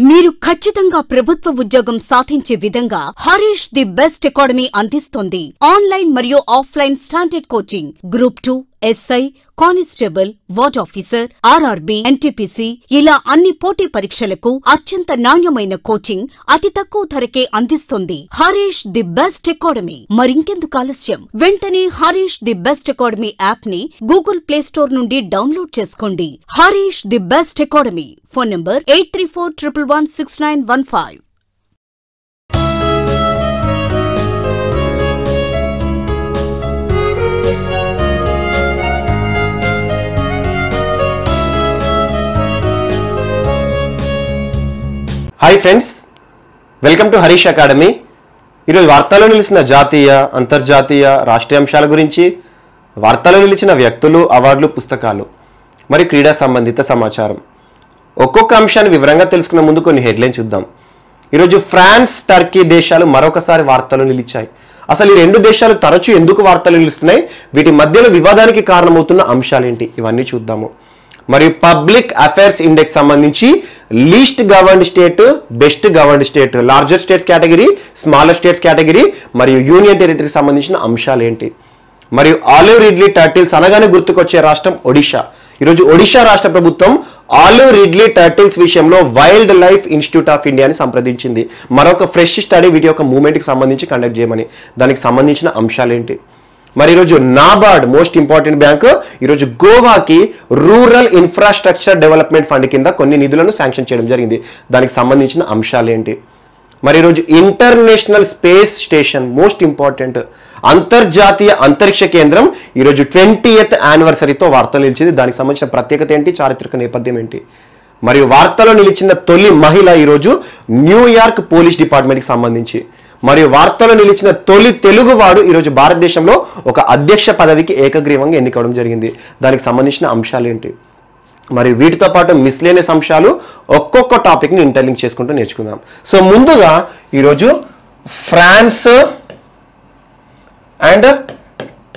మీరు ఖచ్చితంగా ప్రభుత్వ ఉద్యోగం సాధించే విధంగా హరీష్ ది బెస్ట్ అకాడమీ అందిస్తోంది. ఆన్లైన్ మరియు offline standard coaching, group 2, SI, constable, ward officer, RRB, NTPC ఇలా అన్ని పోటీ పరీక్షలకు అత్యంత నాణ్యమైన కోచింగ్ అతి తక్కువ ధరకే అందిస్తోంది హరీష్ ది బెస్ట్ అకాడమీ. మరింకెందుకు ఆలస్యం, వెంటనే Harish the best academy app ని గూగుల్ ప్లే స్టోర్ నుండి డౌన్లోడ్ చేసుకోండి. Harish the best academy. Phone number 8341116915. Hi friends, welcome to Harish academy. ఈరోజు వార్తల్లో నిలిచిన జాతీయ, అంతర్జాతీయ, రాష్ట్రీయ అంశాల గురించి, వార్తల్లో నిలిచిన వ్యక్తులు, అవార్డులు, పుస్తకాలు మరియు క్రీడా సంబంధిత సమాచారం ఒక్కొక్క అంశాన్ని వివరంగా తెలుసుకునే ముందు కొన్ని హెడ్లైన్ చూద్దాం. ఈరోజు ఫ్రాన్స్, టర్కీ దేశాలు మరొకసారి వార్తల్లో నిలిచాయి. అసలు ఈ రెండు దేశాలు తరచూ ఎందుకు వార్తలు నిలుస్తున్నాయి, వీటి మధ్యలో వివాదానికి కారణమవుతున్న అంశాలేంటి, ఇవన్నీ చూద్దాము. మరియు పబ్లిక్ అఫైర్స్ ఇండెక్స్ సంబంధించి least governed state, best governed state, larger states category, smaller states category మరియు యూనియన్ టెరిటరీకి సంబంధించిన అంశాలు ఏంటి. మరియు ఆలివ్ రిడ్లీ టర్టిల్స్ అనగానే గుర్తుకొచ్చే రాష్ట్రం ఒడిషా. ఈరోజు ఒడిషా రాష్ట్ర ప్రభుత్వం ఆలివ్ రిడ్లీ టర్టిల్స్ విషయంలో వైల్డ్ లైఫ్ ఇన్స్టిట్యూట్ ఆఫ్ ఇండియాని సంప్రదించింది. మరొక ఫ్రెష్ స్టడీ వీటి యొక్క మూవ్మెంట్కి సంబంధించి కండక్ట్ చేయమని. దానికి సంబంధించిన అంశాలు ఏంటి. మరి ఈరోజు నాబార్డ్, మోస్ట్ ఇంపార్టెంట్ బ్యాంకు, ఈరోజు గోవాకి రూరల్ ఇన్ఫ్రాస్ట్రక్చర్ డెవలప్మెంట్ ఫండ్ కింద కొన్ని నిధులను శాంక్షన్ చేయడం జరిగింది. దానికి సంబంధించిన అంశాలు ఏంటి. మరి ఈరోజు international space station, most important అంతర్జాతీయ అంతరిక్ష కేంద్రం ఈరోజు 20th యానివర్సరీతో వార్తలు నిలిచింది. దానికి సంబంధించిన ప్రత్యేకత ఏంటి, చారిత్రక నేపథ్యం ఏంటి. మరియు వార్తలో నిలిచిన తొలి మహిళ ఈరోజు న్యూయార్క్ పోలీస్ డిపార్ట్మెంట్కి సంబంధించి. మరియు వార్తలో నిలిచిన తొలి తెలుగువాడు ఈరోజు భారతదేశంలో ఒక అధ్యక్ష పదవికి ఏకగ్రీవంగా ఎన్నికవడం జరిగింది. దానికి సంబంధించిన అంశాలు ఏంటి. మరియు వీటితో పాటు మిస్లేనియస్ అంశాలు ఒక్కొక్క టాపిక్ని ఇంటర్లింక్ చేసుకుంటూ నేర్చుకుందాం. సో ముందుగా ఈరోజు ఫ్రాన్స్ అండ్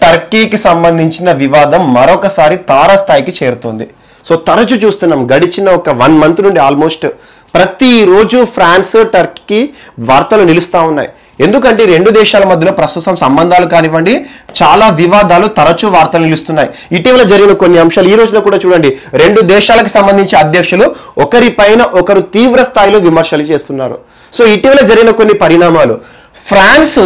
టర్కీకి సంబంధించిన వివాదం మరొకసారి తారాస్థాయికి చేరుతోంది. సో తరచూ చూస్తున్నాం, గడిచిన ఒక 1 month నుండి ఆల్మోస్ట్ ప్రతిరోజు ఫ్రాన్స్, టర్కీ వార్తలు నిలుస్తూ ఉన్నాయి. ఎందుకంటే రెండు దేశాల మధ్యలో ప్రస్తుతం సంబంధాలు కానివ్వండి, చాలా వివాదాలు తరచూ వార్తలు నిలుస్తున్నాయి. ఇటీవల జరిగిన కొన్ని అంశాలు ఈ రోజున కూడా చూడండి, రెండు దేశాలకు సంబంధించి అధ్యక్షులు ఒకరిపైన ఒకరు తీవ్ర స్థాయిలో విమర్శలు చేస్తున్నారు. సో ఇటీవల జరిగిన కొన్ని పరిణామాలు, ఫ్రాన్స్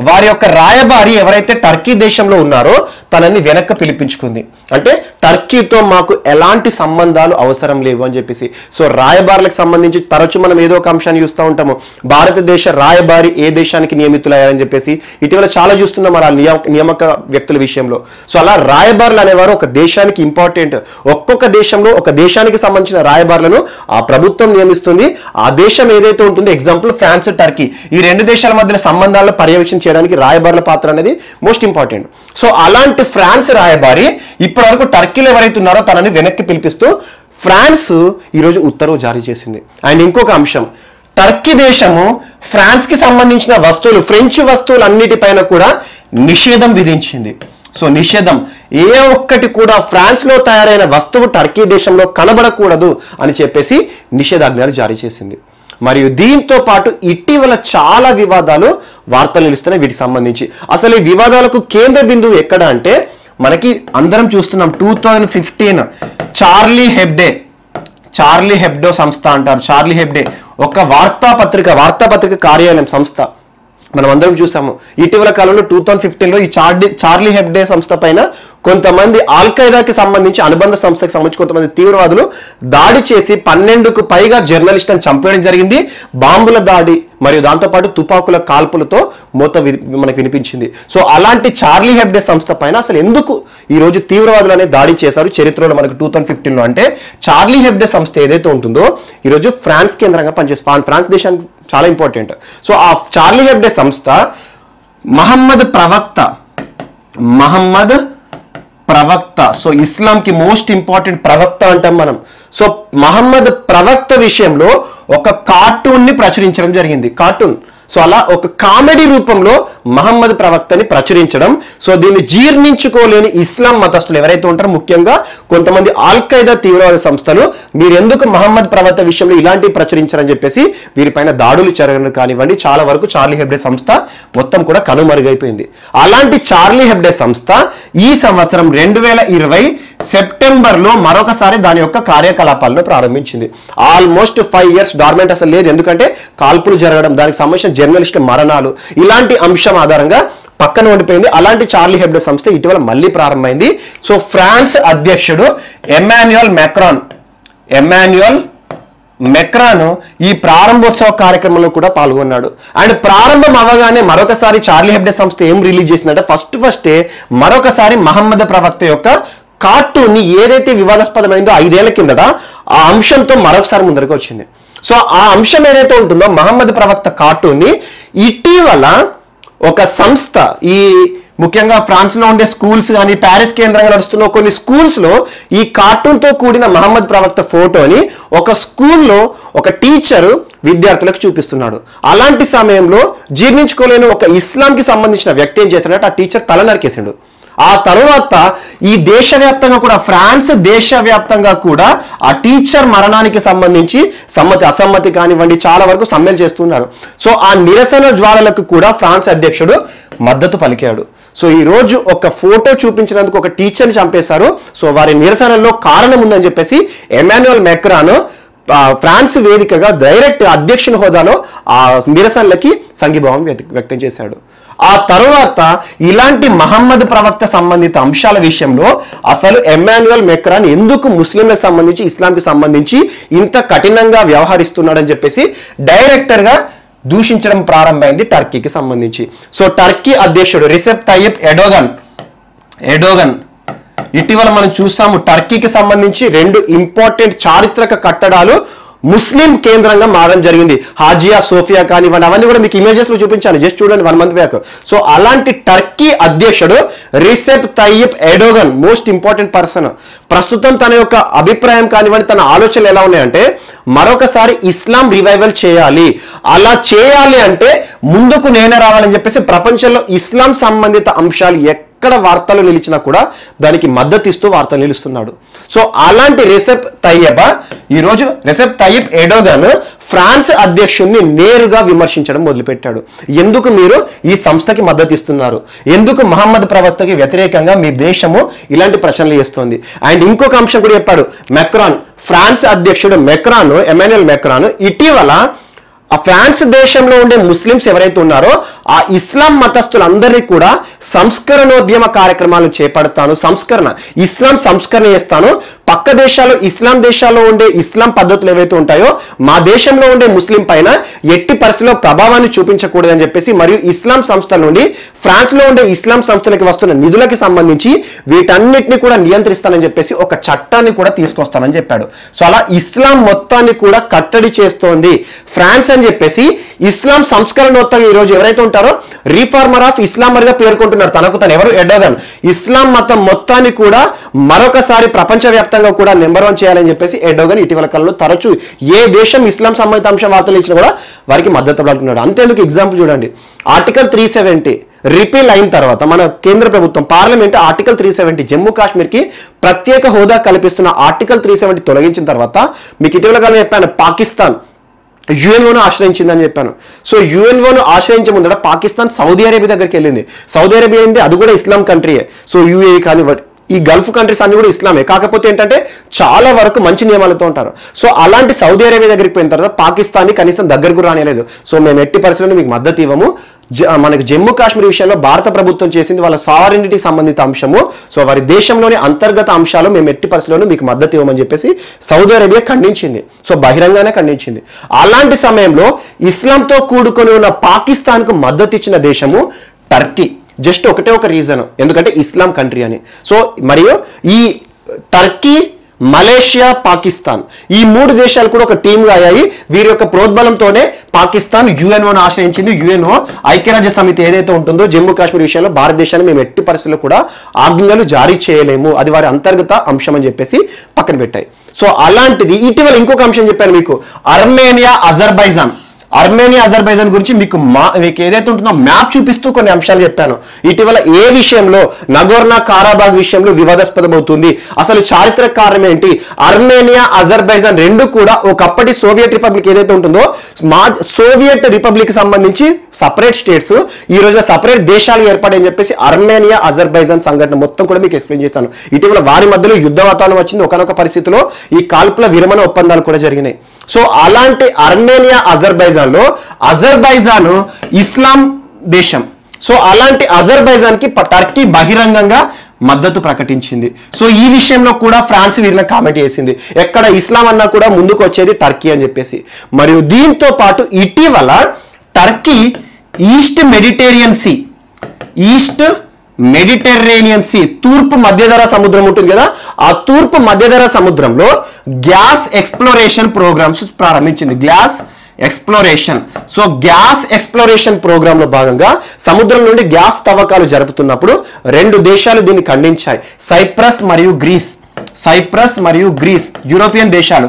వారి యొక్క రాయబారి ఎవరైతే టర్కీ దేశంలో ఉన్నారో తనని వెనక్కి పిలిపించుకుంది. అంటే టర్కీతో మాకు ఎలాంటి సంబంధాలు అవసరం లేవు అని చెప్పేసి. సో రాయబారులకు సంబంధించి తరచు మనం ఏదో ఒక అంశాన్ని చూస్తూ ఉంటాము, భారతదేశ రాయబారి ఏ దేశానికి నియమితులయ్యారని చెప్పేసి. ఇటీవల చాలా చూస్తున్నాం అలా నియామక వ్యక్తుల విషయంలో. సో అలా రాయబారులు అనేవారు ఒక దేశానికి ఇంపార్టెంట్. ఒక్కొక్క దేశంలో ఒక దేశానికి సంబంధించిన రాయబారులను ఆ ప్రభుత్వం నియమిస్తుంది. ఆ దేశం ఏదైతే ఉంటుందో, ఎగ్జాంపుల్ ఫ్రాన్స్, టర్కీ, ఈ రెండు దేశాల మధ్య సంబంధాలను పర్యవేక్షణ చేయడానికి రాయబారుల పాత్ర అనేది మోస్ట్ ఇంపార్టెంట్. సో అలాంటి ఫ్రాన్స్ రాయబారి ఇప్పటి వరకు టర్కీలో ఎవరైతే ఉన్నారో తనని వెనక్కి పిలిపిస్తూ ఫ్రాన్స్ ఈరోజు ఉత్తర్వు జారీ చేసింది. అండ్ ఇంకొక అంశం, టర్కీ దేశము ఫ్రాన్స్ కి సంబంధించిన వస్తువులు, ఫ్రెంచ్ వస్తువులు అన్నిటిపైన కూడా నిషేధం విధించింది. సో నిషేధం, ఏ ఒక్కటి కూడా ఫ్రాన్స్ లో తయారైన వస్తువు టర్కీ దేశంలో కనబడకూడదు అని చెప్పేసి నిషేధాజ్ఞలు జారీ చేసింది. మరియు దీంతో పాటు ఇటీవల చాలా వివాదాలు వార్తలు నిలుస్తున్నాయి వీటికి సంబంధించి. అసలు ఈ వివాదాలకు కేంద్ర బిందువు ఎక్కడ అంటే, మనకి అందరం చూస్తున్నాం 2015 చార్లీ హెబ్డో సంస్థ అంటారు. చార్లీ హెబ్డే ఒక వార్తాపత్రిక కార్యాలయం సంస్థ మనం అందరం చూసాము. ఇటీవల కాలంలో 2015లో ఈ చార్లీ హెబ్డే సంస్థ పైన కొంతమంది ఆల్ఖైదాకి సంబంధించి, అనుబంధ సంస్థకి సంబంధించి కొంతమంది తీవ్రవాదులు దాడి చేసి 12కు పైగా జర్నలిస్టులను చంపేయడం జరిగింది. బాంబుల దాడి మరియు దాంతోపాటు తుపాకుల కాల్పులతో మోత మనకు వినిపించింది. సో అలాంటి చార్లీ హెబ్డే సంస్థ పైన అసలు ఎందుకు ఈరోజు తీవ్రవాదులు అనేది దాడి చేశారు చరిత్రలో మనకు 2015లో అంటే, చార్లీ హెబ్డే సంస్థ ఏదైతే ఉంటుందో ఈరోజు ఫ్రాన్స్ కేంద్రంగా పనిచేస్తుంది. ఫ్రాన్స్ దేశానికి చాలా ఇంపార్టెంట్. సో ఆ చార్లీ హెబ్డే సంస్థ మహమ్మద్ ప్రవక్త, సో ఇస్లాంకి మోస్ట్ ఇంపార్టెంట్ ప్రవక్త అంటాం మనం. సో మహమ్మద్ ప్రవక్త విషయంలో ఒక కార్టూన్ ని ప్రచురించడం జరిగింది. కార్టూన్ సో అలా ఒక కామెడీ రూపంలో మహమ్మద్ ప్రవక్తని ప్రచురించడం. సో దీన్ని జీర్ణించుకోలేని ఇస్లాం మతస్థులు ఎవరైతే ఉంటారో, ముఖ్యంగా కొంతమంది ఆల్-ఖైదా తీవ్రవాద సంస్థలు, మీరు ఎందుకు మహమ్మద్ ప్రవక్త విషయంలో ఇలాంటివి ప్రచురించారని చెప్పేసి వీరిపైన దాడులు జరగడం కానివ్వండి, చాలా వరకు చార్లీ హెబ్డే సంస్థ మొత్తం కూడా కనుమరుగైపోయింది. అలాంటి చార్లీ హెబ్డే సంస్థ ఈ సంవత్సరం 2020 సెప్టెంబర్లో మరొకసారి దాని యొక్క కార్యకలాపాలను ప్రారంభించింది. ఆల్మోస్ట్ 5 years డార్మెంట్ అసలు లేదు, ఎందుకంటే కాల్పులు జరగడం, దానికి సంబంధించిన జర్నలిస్టుల మరణాలు, ఇలాంటి అంశం ఆధారంగా పక్కన ఉండిపోయింది. అలాంటి చార్లీ హెబ్డో సంస్థ ఇటీవల మళ్ళీ ప్రారంభమైంది. సో ఫ్రాన్స్ అధ్యక్షుడు ఎమాన్యుయల్ మెక్రాన్ ఈ ప్రారంభోత్సవ కార్యక్రమంలో కూడా పాల్గొన్నాడు. అండ్ ప్రారంభం అవగానే మరొకసారి చార్లీ హెబ్డే సంస్థ ఏం రిలీజ్ చేసిందంటే, ఫస్టే మరొకసారి మహమ్మద్ ప్రవక్త యొక్క కార్టూన్ ఏదైతే వివాదాస్పదమైందో 5 ఏళ్ల కిందట, ఆ అంశంతో మరొకసారి ముందరకు వచ్చింది. సో ఆ అంశం ఏదైతే ఉంటుందో మహమ్మద్ ప్రవక్త కార్టూన్ ఇటీవల ఒక సంస్థ, ఈ ముఖ్యంగా ఫ్రాన్స్ లో ఉండే స్కూల్స్ కానీ, ప్యారిస్ కేంద్రంగా నడుస్తున్న కొన్ని స్కూల్స్ లో ఈ కార్టూన్ తో కూడిన మహమ్మద్ ప్రవక్త ఫోటోని ఒక స్కూల్లో ఒక టీచర్ విద్యార్థులకు చూపిస్తున్నాడు. అలాంటి సమయంలో జీర్ణించుకోలేని ఒక ఇస్లాంకి సంబంధించిన వ్యక్తి ఏం చేశాడంటే, ఆ టీచర్ తల నరికేశాడు. ఆ తర్వాత ఈ దేశవ్యాప్తంగా కూడా, ఫ్రాన్స్ దేశవ్యాప్తంగా కూడా ఆ టీచర్ మరణానికి సంబంధించి అసమ్మతి కానివ్వండి చాలా వరకు సమ్మెలు చేస్తున్నారు. సో ఆ నిరసన జ్వాలలకు కూడా ఫ్రాన్స్ అధ్యక్షుడు మద్దతు పలికాడు. సో ఈ రోజు ఒక ఫోటో చూపించినందుకు ఒక టీచర్ని చంపేశారు. సో వారి నిరసనలో కారణం ఉందని చెప్పేసి ఎమాన్యుయల్ మెక్రాన్ ఫ్రాన్స్ వేదికగా డైరెక్ట్ అధ్యక్షుని హోదాలో ఆ నిరసనలకి సంఘీభావం వ్యక్తం చేశాడు. ఆ తర్వాత ఇలాంటి మహమ్మద్ ప్రవక్త సంబంధిత అంశాల విషయంలో అసలు ఎమాన్యుయల్ మెక్రాన్ ఎందుకు ముస్లింలకు సంబంధించి, ఇస్లాంకి సంబంధించి ఇంత కఠినంగా వ్యవహరిస్తున్నాడని చెప్పేసి డైరెక్టర్గా దూషించడం ప్రారంభమైంది టర్కీకి సంబంధించి. సో టర్కీ అధ్యక్షుడు రిసెప్ తయ్యిప్ ఎర్డోగన్ ఇటీవల మనం చూసాము, టర్కీకి సంబంధించి 2 ఇంపార్టెంట్ చారిత్రక కట్టడాలు ముస్లిం కేంద్రంగా మారడం జరిగింది. హాజియా సోఫియా కానివ్వండి, అవన్నీ కూడా మీకు ఇమేజెస్ లో చూపించాను, జస్ట్ చూడండి 1 month బ్యాక్. సో అలాంటి టర్కీ అధ్యక్షుడు Recep Tayyip Erdogan, most important person, ప్రస్తుతం తన యొక్క అభిప్రాయం కానివ్వండి, తన ఆలోచనలు ఎలా ఉన్నాయంటే, మరొకసారి ఇస్లాం రివైవల్ చేయాలి. అలా చేయాలి అంటే ముందుకు నేనే రావాలని చెప్పేసి ప్రపంచంలో ఇస్లాం సంబంధిత అంశాలు ఎక్కడ వార్తలు నిలిచినా కూడా దానికి మద్దతు ఇస్తూ వార్తలు నిలుస్తున్నాడు. సో అలాంటి రిసెప్ తయ్యిప్ ఎర్డోగన్ ఫ్రాన్స్ అధ్యక్షుడిని నేరుగా విమర్శించడం మొదలుపెట్టాడు. ఎందుకు మీరు ఈ సంస్థకి మద్దతు ఇస్తున్నారు, ఎందుకు మహమ్మద్ ప్రవక్తకి వ్యతిరేకంగా మీ దేశము ఇలాంటి ప్రశ్నలు చేస్తోంది. అండ్ ఇంకొక అంశం కూడా చెప్పాడు మెక్రాన్, ఫ్రాన్స్ అధ్యక్షుడు ఎమాన్యుయల్ మెక్రాన్ ఇటీవల ఆ ఫ్రాన్స్ దేశంలో ఉండే ముస్లింస్ ఎవరైతే ఉన్నారో ఆ ఇస్లాం మతస్థులందరినీ కూడా సంస్కరణోద్యమ కార్యక్రమాలు చేపడతాను, ఇస్లాం సంస్కరణ చేస్తాను, పక్క దేశాల్లో ఇస్లాం దేశాల్లో ఉండే ఇస్లాం పద్ధతులు ఏవైతే ఉంటాయో మా దేశంలో ఉండే ముస్లిం పైన ఎట్టి పరిస్థితుల్లో ప్రభావాన్ని చూపించకూడదని చెప్పేసి, మరియు ఇస్లాం సంస్థల నుండి ఫ్రాన్స్ లో ఉండే ఇస్లాం సంస్థలకి వస్తున్న నిధులకి సంబంధించి వీటన్నిటిని కూడా నియంత్రిస్తానని చెప్పేసి ఒక చట్టాన్ని కూడా తీసుకొస్తానని చెప్పాడు. సో అలా ఇస్లాం మొత్తాన్ని కూడా కట్టడి చేస్తోంది ఫ్రాన్స్ అని చెప్పేసి ఇస్లాం సంస్కరణోత్తంగా ఈ రోజు ఎవరైతే ఉంటారో రీఫార్మర్ ఆఫ్ ఇస్లామర్ గా పేర్కొంటున్నారు తనకు తను. ఎవరు? ఎర్డోగన్. ఇస్లాం మతం మొత్తాన్ని కూడా మరొకసారి ప్రపంచవ్యాప్తంగా కూడా నెంబర్ 1 చేయాలని చెప్పేసి ఎర్డోగన్ ఇటీవల కాలంలో తరచూ ఏ దేశం ఇస్లాం సంబంధిత అంశం వార్తలు ఇచ్చినా కూడా వారికి మద్దతు పలుకుతున్నాడు. అంతేందుకు ఎగ్జాంపుల్ చూడండి, ఆర్టికల్ 370 రిపీల్ అయిన తర్వాత మన కేంద్ర ప్రభుత్వం పార్లమెంట్ ఆర్టికల్ 370 జమ్మూ కాశ్మీర్ కి ప్రత్యేక హోదా కల్పిస్తున్న ఆర్టికల్ 370 తొలగించిన తర్వాత మీకు ఇటీవల కాలం చెప్పాను, పాకిస్తాన్ యుఎన్ఓను ఆశ్రయించిందని చెప్పాను. సో యుఎన్ఓను ఆశ్రయించే ముందర పాకిస్తాన్ సౌదీ అరేబియా దగ్గరికి వెళ్ళింది. సౌదీ అరేబియా ఏంటి, అది కూడా ఇస్లాం కంట్రీయే. సో యూఏఈ కానివ్వండి, ఈ గల్ఫ్ కంట్రీస్ అన్ని కూడా ఇస్లామే, కాకపోతే ఏంటంటే చాలా వరకు మంచి నియమాలతో ఉంటారు. సో అలాంటి సౌదీ అరేబియా దగ్గరికి పోయిన తర్వాత పాకిస్తాన్ని కనీసం దగ్గరకు రానిలేదు. సో మేము ఎట్టి పరిస్థితుల్లో మీకు మద్దతు ఇవ్వము, మనకు జమ్మూ కాశ్మీర్ విషయంలో భారత ప్రభుత్వం చేసింది వాళ్ళ సావరెనిటీ సంబంధిత అంశము, సో వారి దేశంలోని అంతర్గత అంశాలు మేము ఎట్టి పరిస్థితుల్లో మీకు మద్దతు ఇవ్వమని చెప్పేసి సౌదీ అరేబియా ఖండించింది. సో బహిరంగానే ఖండించింది. అలాంటి సమయంలో ఇస్లాంతో కూడుకొని ఉన్న పాకిస్తాన్కు మద్దతు ఇచ్చిన దేశము టర్కీ. జస్ట్ ఒకటే ఒక రీజన్, ఎందుకంటే ఇస్లాం కంట్రీ అని. సో మరియు ఈ టర్కీ, మలేషియా, పాకిస్తాన్ ఈ 3 దేశాలు కూడా ఒక టీమ్గా అయ్యాయి. వీరి యొక్క ప్రోద్బలంతోనే పాకిస్తాన్ యుఎన్ఓను ఆశ్రయించింది. యుఎన్ఓ ఐక్యరాజ్య సమితి ఏదైతే ఉంటుందో జమ్మూ కాశ్మీర్ విషయంలో భారతదేశాన్ని మేము ఎట్టి పరిస్థితుల్లో కూడా ఆజ్ఞలు జారీ చేయలేము, అది వారి అంతర్గత అంశం అని చెప్పేసి పక్కన పెట్టాయి. సో అలాంటిది ఇటీవల ఇంకొక అంశం చెప్పాను మీకు, అర్మేనియా, అర్మేనియా అజర్బైజాన్ గురించి మీకు ఏదైతే ఉంటుందో మ్యాప్ చూపిస్తూ కొన్ని అంశాలు చెప్పాను. ఇటీవల ఏ విషయంలో, నగోర్నో కారాబాగ్ విషయంలో వివాదాస్పదమవుతుంది, అసలు చారిత్రక కారణం ఏంటి, అర్మేనియా అజర్బైజాన్ రెండు కూడా ఒకప్పటి సోవియట్ రిపబ్లిక్ ఏదైతే ఉంటుందో సోవియట్ రిపబ్లిక్ సంబంధించి సపరేట్ స్టేట్స్ ఈ రోజున సపరేట్ దేశాలు ఏర్పడని చెప్పేసి అర్మేనియా అజర్బైజాన్ సంఘటన మొత్తం కూడా మీకు ఎక్స్ప్లెయిన్ చేశాను. ఇటీవల వారి మధ్యలో యుద్ధ వాతావరణం వచ్చింది. ఒకనొక పరిస్థితిలో ఈ కాల్పుల విరమణ ఒప్పందాలు కూడా జరిగినాయి. సో అలాంటి అర్మేనియా అజర్బైజాన్ ఇస్లాం దేశం. సో అలాంటి అజర్బైజాన్ కి టర్కీ బహిరంగంగా మద్దతు ప్రకటించింది. సో ఈ విషయంలో కూడా ఫ్రాన్స్ వీరిని కామెంట్ చేసింది, ఎక్కడ ఇస్లాం అన్నా కూడా ముందుకు వచ్చేది టర్కీ అని చెప్పేసి. మరియు దీంతో పాటు ఇటీవల టర్కీ ఈస్ట్ మెడిటరేనియన్ సీ తూర్పు మధ్యధరా సముద్రం ఉంటుంది కదా, ఆ తూర్పు మధ్యధరా సముద్రంలో గ్యాస్ ఎక్స్ప్లోరేషన్ ప్రోగ్రామ్స్ ప్రారంభించింది. గ్యాస్ ఎక్స్ప్లోరేషన్ ప్రోగ్రామ్ లో భాగంగా సముద్రం నుండి గ్యాస్ తవ్వకాలు జరుపుతున్నప్పుడు రెండు దేశాలు దీన్ని ఖండించాయి. సైప్రస్ మరియు గ్రీస్ యూరోపియన్ దేశాలు,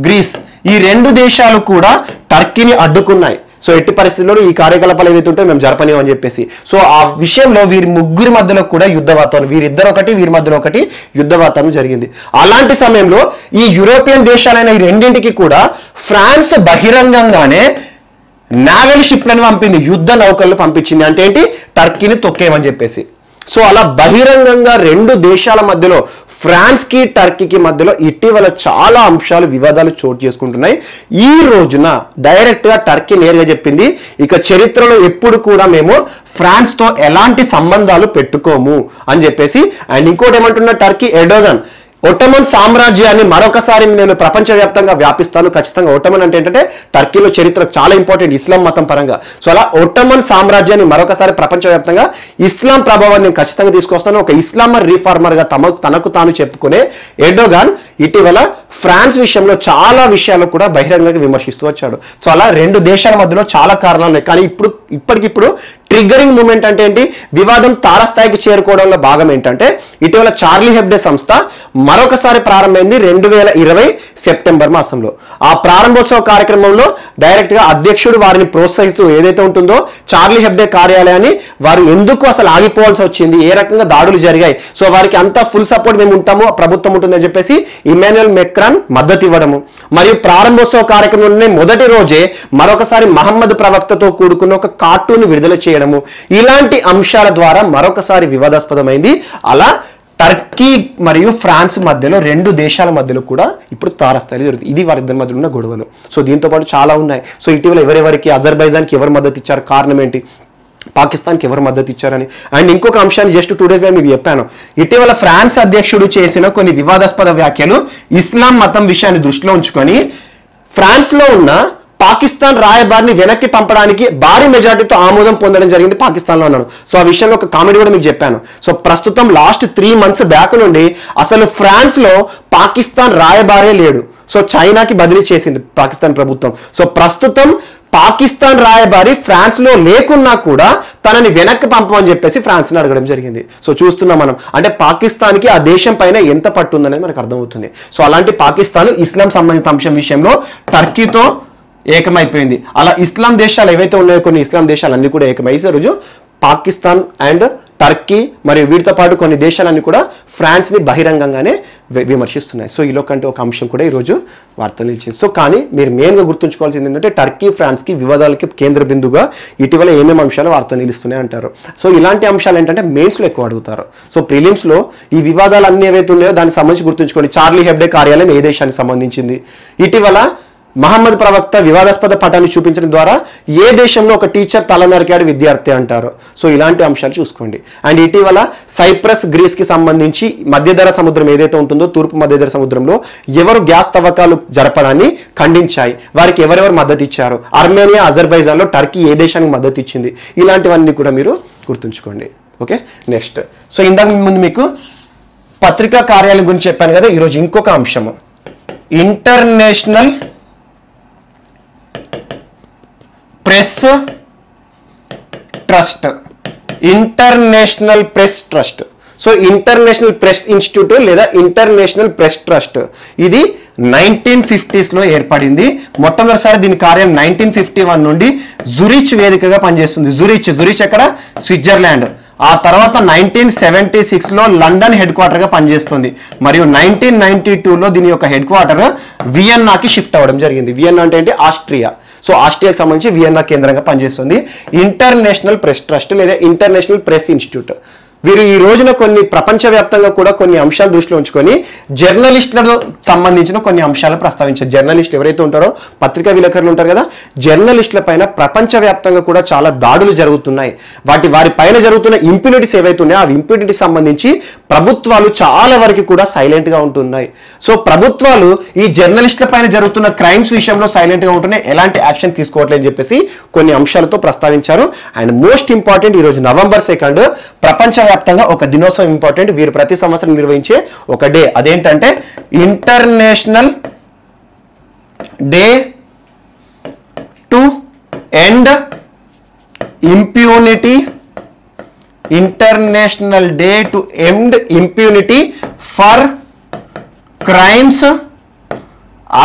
గ్రీస్ ఈ రెండు దేశాలు కూడా టర్కీని అడ్డుకున్నాయి. సో ఎట్టి పరిస్థితుల్లో ఈ కార్యకలాపాలు ఏదైతే ఉంటే మేము జరపలేము అని చెప్పేసి. సో ఆ విషయంలో వీరి ముగ్గురి మధ్యలో కూడా యుద్ధ వాతావరణం, వీరి మధ్యలో ఒకటి యుద్ధ వాతావరణం జరిగింది. అలాంటి సమయంలో ఈ యూరోపియన్ దేశాలైన ఈ రెండింటికి కూడా ఫ్రాన్స్ బహిరంగంగానే నావల్ షిప్లను పంపింది, యుద్ధ నౌకలను పంపించింది. అంటే ఏంటి, టర్కీని తొక్కేయమని చెప్పేసి. సో అలా బహిరంగంగా రెండు దేశాల మధ్యలో, ఫ్రాన్స్ కి టర్కీకి మధ్యలో ఇటీవల చాలా అంశాలు, వివాదాలు చోటు చేసుకుంటున్నాయి. ఈ రోజున డైరెక్ట్ గా టర్కీ నేరుగా చెప్పింది, ఇక చరిత్రలో ఎప్పుడు కూడా మేము ఫ్రాన్స్ తో ఎలాంటి సంబంధాలు పెట్టుకోము అని చెప్పేసి. అండ్ ఇంకోటి ఏమంటున్న టర్కీ, ఎర్డోగన్ ఒట్టమన్ సామ్రాజ్యాన్ని మరొకసారి నేను ప్రపంచవ్యాప్తంగా వ్యాపిస్తాను. ఖచ్చితంగా ఒట్టమన్ అంటే ఏంటంటే టర్కీలో చరిత్ర చాలా ఇంపార్టెంట్ ఇస్లాం మతం పరంగా. సో అలా ఒట్టమన్ సామ్రాజ్యాన్ని మరొకసారి ప్రపంచవ్యాప్తంగా ఇస్లాం ప్రభావాన్ని నేను ఖచ్చితంగా తీసుకొస్తాను, ఒక ఇస్లామర్ రీఫార్మర్ గా తనకు తాను చెప్పుకునే ఎర్డోగాన్ ఇటీవల ఫ్రాన్స్ విషయంలో చాలా విషయాలు కూడా బహిరంగంగా విమర్శిస్తూ వచ్చాడు. సో అలా రెండు దేశాల మధ్యలో చాలా కారణాలు ఉన్నాయి. కానీ ఇప్పటికిప్పుడు ట్రిగ్గరింగ్ మూమెంట్ అంటే ఏంటి, వివాదం తారస్థాయికి చేరుకోవడంలో భాగం ఏంటంటే ఇటీవల చార్లీ హెబ్డే సంస్థ మరొకసారి ప్రారంభమైంది 2020 సెప్టెంబర్ మాసంలో. ఆ ప్రారంభోత్సవ కార్యక్రమంలో డైరెక్ట్ గా అధ్యక్షుడు వారిని ప్రోత్సహిస్తూ ఏదైతే ఉంటుందో చార్లీ హెబ్డే కార్యాలయాన్ని వారు ఎందుకు అసలు ఆగిపోవాల్సి వచ్చింది, ఏ రకంగా దాడులు జరిగాయి, సో వారికి అంతా ఫుల్ సపోర్ట్ మేము ఉంటాము, ప్రభుత్వం ఉంటుందని చెప్పేసి ఇమాన్యుయల్ మెక్రాన్ మద్దతు ఇవ్వడము. మరియు ప్రారంభోత్సవ కార్యక్రమంలోనే మొదటి రోజే మరొకసారి మహమ్మద్ ప్రవక్తతో కూడుకున్న ఒక కార్టూన్ విడుదల చేయడము, ఇలాంటి అంశాల ద్వారా మరొకసారి వివాదాస్పదమైంది. అలా టర్కీ మరియు ఫ్రాన్స్ మధ్యలో రెండు దేశాల మధ్యలో కూడా ఇప్పుడు తారస్థాయిలో జరుగుతుంది. ఇది వారిద్దరి మధ్యలో ఉన్న గొడవలు. సో దీంతో పాటు చాలా ఉన్నాయి. సో ఇటీవల ఎవరెవరికి, అజర్బైజాన్కి ఎవరు మద్దతు ఇచ్చారు, కారణం ఏంటి, పాకిస్తాన్కి ఎవరు మద్దతు ఇచ్చారని. అండ్ ఇంకొక అంశాన్ని జస్ట్ 2 days మీకు చెప్పాను, ఇటీవల ఫ్రాన్స్ అధ్యక్షుడు చేసిన కొన్ని వివాదాస్పద వ్యాఖ్యలు ఇస్లాం మతం విషయాన్ని దృష్టిలో ఉంచుకొని ఫ్రాన్స్ లో ఉన్న పాకిస్తాన్ రాయబారిని వెనక్కి పంపడానికి భారీ మెజార్టీతో ఆమోదం పొందడం జరిగింది పాకిస్తాన్లో ఉన్నాను. సో ఆ విషయంలో ఒక కామెడీ కూడా మీకు చెప్పాను. సో ప్రస్తుతం లాస్ట్ 3 months బ్యాక్ నుండి అసలు ఫ్రాన్స్ లో పాకిస్తాన్ రాయబారే లేడు. సో చైనాకి బదిలీ చేసింది పాకిస్తాన్ ప్రభుత్వం. సో ప్రస్తుతం పాకిస్తాన్ రాయబారి ఫ్రాన్స్ లో లేకున్నా కూడా తనని వెనక్కి పంపమని చెప్పేసి ఫ్రాన్స్ ని అడగడం జరిగింది. సో చూస్తున్నాం మనం, అంటే పాకిస్తాన్ కి ఆ దేశం పైన ఎంత పట్టుందనేది మనకు అర్థమవుతుంది. సో అలాంటి పాకిస్తాన్ ఇస్లాం సంబంధిత అంశం విషయంలో టర్కీతో ఏకమైపోయింది. అలా ఇస్లాం దేశాలు ఏవైతే ఉన్నాయో కొన్ని ఇస్లాం దేశాలన్నీ కూడా ఏకమైసే రోజు పాకిస్తాన్ అండ్ టర్కీ మరియు వీటితో పాటు కొన్ని దేశాలన్నీ కూడా ఫ్రాన్స్ ని బహిరంగంగానే విమర్శిస్తున్నాయి. సో ఈలో కంటే ఒక అంశం కూడా ఈరోజు వార్తలు నిలిచింది. సో కానీ మీరు మెయిన్గా గుర్తుంచుకోవాల్సింది ఏంటంటే టర్కీ ఫ్రాన్స్కి వివాదాలకి కేంద్ర బిందుగా ఇటీవల ఏమేమి అంశాలు వార్తలు నిలుస్తున్నాయి అంటారు. సో ఇలాంటి అంశాలు ఏంటంటే మెయిన్స్లో ఎక్కువ అడుగుతారు. సో ప్రిలిమ్స్లో ఈ వివాదాలు అన్ని ఏవైతే ఉన్నాయో దానికి సంబంధించి గుర్తుంచుకోండి. చార్లీ హెబ్డే కార్యాలయం ఏ దేశానికి సంబంధించింది, ఇటీవల మహమ్మద్ ప్రవక్త వివాదాస్పద పటాన్ని చూపించడం ద్వారా ఏ దేశంలో ఒక టీచర్ తల నరికాడు విద్యార్థి అంటారు. సో ఇలాంటి అంశాలు చూసుకోండి. అండ్ ఇటీవల సైప్రస్ గ్రీస్ కి సంబంధించి మధ్యధర సముద్రం ఏదైతే ఉంటుందో తూర్పు మధ్యధర సముద్రంలో ఎవరు గ్యాస్ తవ్వకాలు జరపడాన్ని ఖండించాయి, వారికి ఎవరెవరు మద్దతు ఇచ్చారు, అర్మేనియా అజర్బైజాన్ లో టర్కీ ఏ దేశానికి మద్దతు ఇచ్చింది, ఇలాంటివన్నీ కూడా మీరు గుర్తుంచుకోండి. Okay, next. సో ఇందాక ముందు మీకు పత్రికా కార్యాలయం గురించి చెప్పాను కదా, ఈరోజు ఇంకొక అంశము international press trust. International press trust. So international press institute లేదా ఇంటర్నేషనల్ ప్రెస్ ట్రస్ట్ ఇది 1950s లో ఏర్పడింది. మొట్టమొదటిసారి దీని కార్యం 1951 నుండి జురిచ్ వేదికగా పనిచేస్తుంది. జురిచ్ ఎక్కడ? స్విట్జర్లాండ్. ఆ తర్వాత 1976లో లండన్ హెడ్ క్వార్టర్ గా పనిచేస్తుంది. మరియు 1992లో దీని యొక్క హెడ్ క్వార్టర్ వియన్నాకి షిఫ్ట్ అవ్వడం జరిగింది. వియన్నా అంటే ఏంటి? ఆస్ట్రియా. సో ఆస్ట్రియాకి సంబంధించి వియన్నా కేంద్రంగా పనిచేస్తుంది ఇంటర్నేషనల్ ప్రెస్ ట్రస్ట్ లేదా ఇంటర్నేషనల్ ప్రెస్ ఇన్స్టిట్యూట్. వీరు ఈ రోజున కొన్ని ప్రపంచవ్యాప్తంగా కూడా కొన్ని అంశాలు దృష్టిలో ఉంచుకొని జర్నలిస్టులకు సంబంధించిన కొన్ని అంశాలు ప్రస్తావించారు. జర్నలిస్టులు ఎవరైతే ఉంటారో పత్రికా విలేకరులు ఉంటారు కదా, జర్నలిస్టుల పైన ప్రపంచవ్యాప్తంగా కూడా చాలా దాడులు జరుగుతున్నాయి. వారి పైన జరుగుతున్న ఇంప్యూనిటీస్ ఏవైతే ఉన్నాయో ఆ ఇంప్యూనిటీకి సంబంధించి ప్రభుత్వాలు చాలా వరకు కూడా సైలెంట్ గా ఉంటున్నాయి. సో ప్రభుత్వాలు ఈ జర్నలిస్టుల పైన జరుగుతున్న క్రైమ్స్ విషయంలో సైలెంట్ గా ఉంటున్నాయి, ఎలాంటి యాక్షన్ తీసుకోవట్లేదని చెప్పేసి కొన్ని అంశాలతో ప్రస్తావించారు. అండ్ మోస్ట్ ఇంపార్టెంట్ ఈ రోజు November 2 ప్రపంచవ్యాప్తంగా ఒక దినోత్సవం ఇంపార్టెంట్. వీరు ప్రతి సంవత్సరం నిర్వహించే ఒక డే. అదేంటంటే international day to end impunity. International day to end impunity for crimes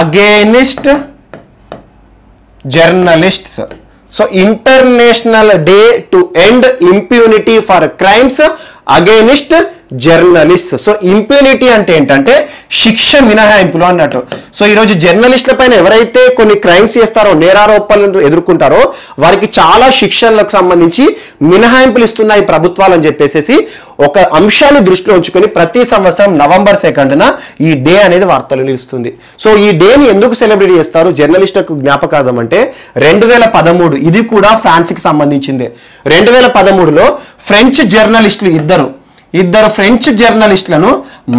against journalists. So international day to end impunity for crimes against journalist. So impunity అంటే ఏంటంటే శిక్ష మినహాయింపులు అన్నట్టు. సో ఈరోజు జర్నలిస్టుల పైన ఎవరైతే కొన్ని క్రైమ్స్ చేస్తారో, నేరారోపణలను ఎదుర్కొంటారో వారికి చాలా శిక్షలకు సంబంధించి మినహాయింపులు ఇస్తున్నాయి ప్రభుత్వాలు అని చెప్పేసి ఒక అంశాన్ని దృష్టిలో ఉంచుకొని ప్రతి సంవత్సరం November 2 ఈ డే అనేది వార్తలు నిలుస్తుంది. సో ఈ డేని ఎందుకు సెలబ్రేట్ చేస్తారు జర్నలిస్టులకు జ్ఞాపకార్థం అంటే 2013 ఇది కూడా ఫ్రాన్స్ కి సంబంధించిందే. 2013లో ఫ్రెంచ్ జర్నలిస్టులు ఇద్దరు ఫ్రెంచ్ జర్నలిస్టులను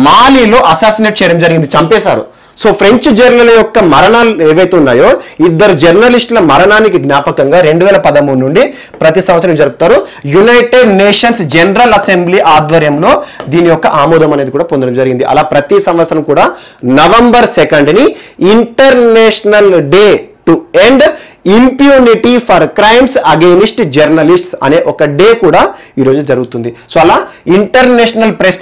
మాలీలో అసాసినేట్ చేయడం జరిగింది, చంపేశారు. సో ఫ్రెంచ్ జర్నల్ యొక్క మరణాలు ఏవైతే ఉన్నాయో ఇద్దరు జర్నలిస్టుల మరణానికి జ్ఞాపకంగా 2013 నుండి ప్రతి సంవత్సరం జరుపుతారు. యునైటెడ్ నేషన్స్ జనరల్ అసెంబ్లీ ఆధ్వర్యంలో దీని యొక్క ఆమోదం అనేది కూడా పొందడం జరిగింది. అలా ప్రతి సంవత్సరం కూడా November 2 international day to end impunity for crimes against journalists అనే ఒక డే కూడా ఈరోజు జరుగుతుంది. సో అలా ఇంటర్నేషనల్ ప్రెస్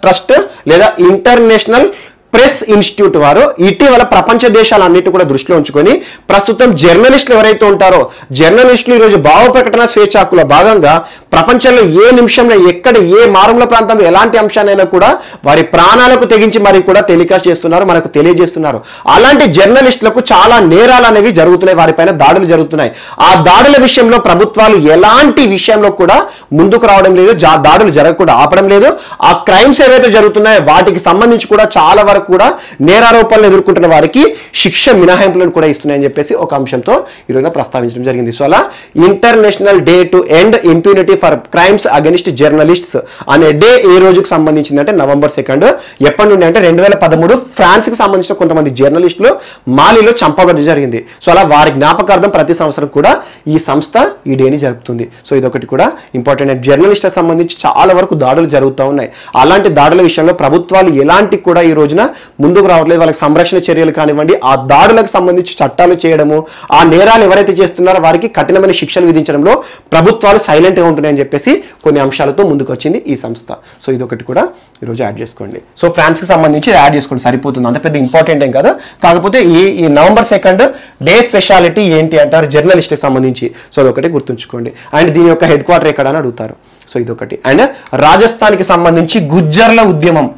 ట్రస్ట్ లేదా ఇంటర్నేషనల్ ప్రెస్ ఇన్స్టిట్యూట్ వారు ఇటీవల ప్రపంచ దేశాలన్నిటి కూడా దృష్టిలో ఉంచుకొని ప్రస్తుతం జర్నలిస్టులు ఎవరైతే ఉంటారో జర్నలిస్టులు ఈరోజు భావ ప్రకటన స్వేచ్ఛ హక్కుల భాగంగా ప్రపంచంలో ఏ నిమిషంలో ఎక్కడ ఏ మారుమూల ప్రాంతంలో ఎలాంటి అంశాన్నైనా కూడా వారి ప్రాణాలకు తెగించి మరి కూడా టెలికాస్ట్ చేస్తున్నారు, మనకు తెలియజేస్తున్నారు. అలాంటి జర్నలిస్టులకు చాలా నేరాలు అనేవి జరుగుతున్నాయి, వారిపైన దాడులు జరుగుతున్నాయి. ఆ దాడుల విషయంలో ప్రభుత్వాలు ఎలాంటి విషయంలో కూడా ముందుకు రావడం లేదు, దాడులు జరగకుండా ఆపడం లేదు. ఆ క్రైమ్స్ ఏవైతే జరుగుతున్నాయో వాటికి సంబంధించి కూడా చాలా వరకు కూడా నేరారోపణలు ఎదుర్కొంటున్న వారికి శిక్ష మినహాయింపులను కూడా ఇస్తున్నాయని చెప్పేసి ఒక అంశంతో ఈరోజు ప్రస్తావించడం జరిగింది. సో అలా international day to end impunity for crimes against journalists అనే డే ఏ రోజుకు సంబంధించింది అంటే November 2. ఎప్పటి నుండి అంటే 2013 ఫ్రాన్స్ కి సంబంధించిన కొంతమంది జర్నలిస్టులు మాలీలో చంపబడి జరిగింది. సో అలా వారి జ్ఞాపకార్థం ప్రతి సంవత్సరం కూడా ఈ సంస్థ ఈ డేని జరుపుతుంది. సో ఇదొకటి కూడా ఇంపార్టెంట్. జర్నలిస్టులకు సంబంధించి చాలా వరకు దాడులు జరుగుతూ ఉన్నాయి. అలాంటి దాడుల విషయంలో ప్రభుత్వాలు ఎలాంటి కూడా ఈ రోజున ముందుకు రావట్లేదు. వాళ్ళకి సంరక్షణ చర్యలు కానివ్వండి, ఆ దాడులకు సంబంధించి చట్టాలు చేయడము, ఆ నేరాలు ఎవరైతే చేస్తున్నారో వారికి కఠినమైన శిక్షలు విధించడంలో ప్రభుత్వాలు సైలెంట్ గా ఉంటున్నాయని చెప్పేసి కొన్ని అంశాలతో ముందుకు వచ్చింది ఈ సంస్థ. సో ఇదొకటి కూడా ఈరోజు యాడ్ చేసుకోండి. సో ఫ్రాన్స్ కి సంబంధించి యాడ్ చేసుకోండి, సరిపోతుంది, అంత పెద్ద ఇంపార్టెంట్ ఏం కాదు. కాకపోతే ఈ November 2 డే స్పెషాలిటీ ఏంటి అంటారు జర్నలిస్ట్ కి సంబంధించి. సో అదొకటి గుర్తుంచుకోండి. అండ్ దీని యొక్క హెడ్ క్వార్టర్ ఎక్కడ అని అడుగుతారు. సో ఇదొకటి. అండ్ రాజస్థాన్ కి సంబంధించి గుజ్జర్ల ఉద్యమం.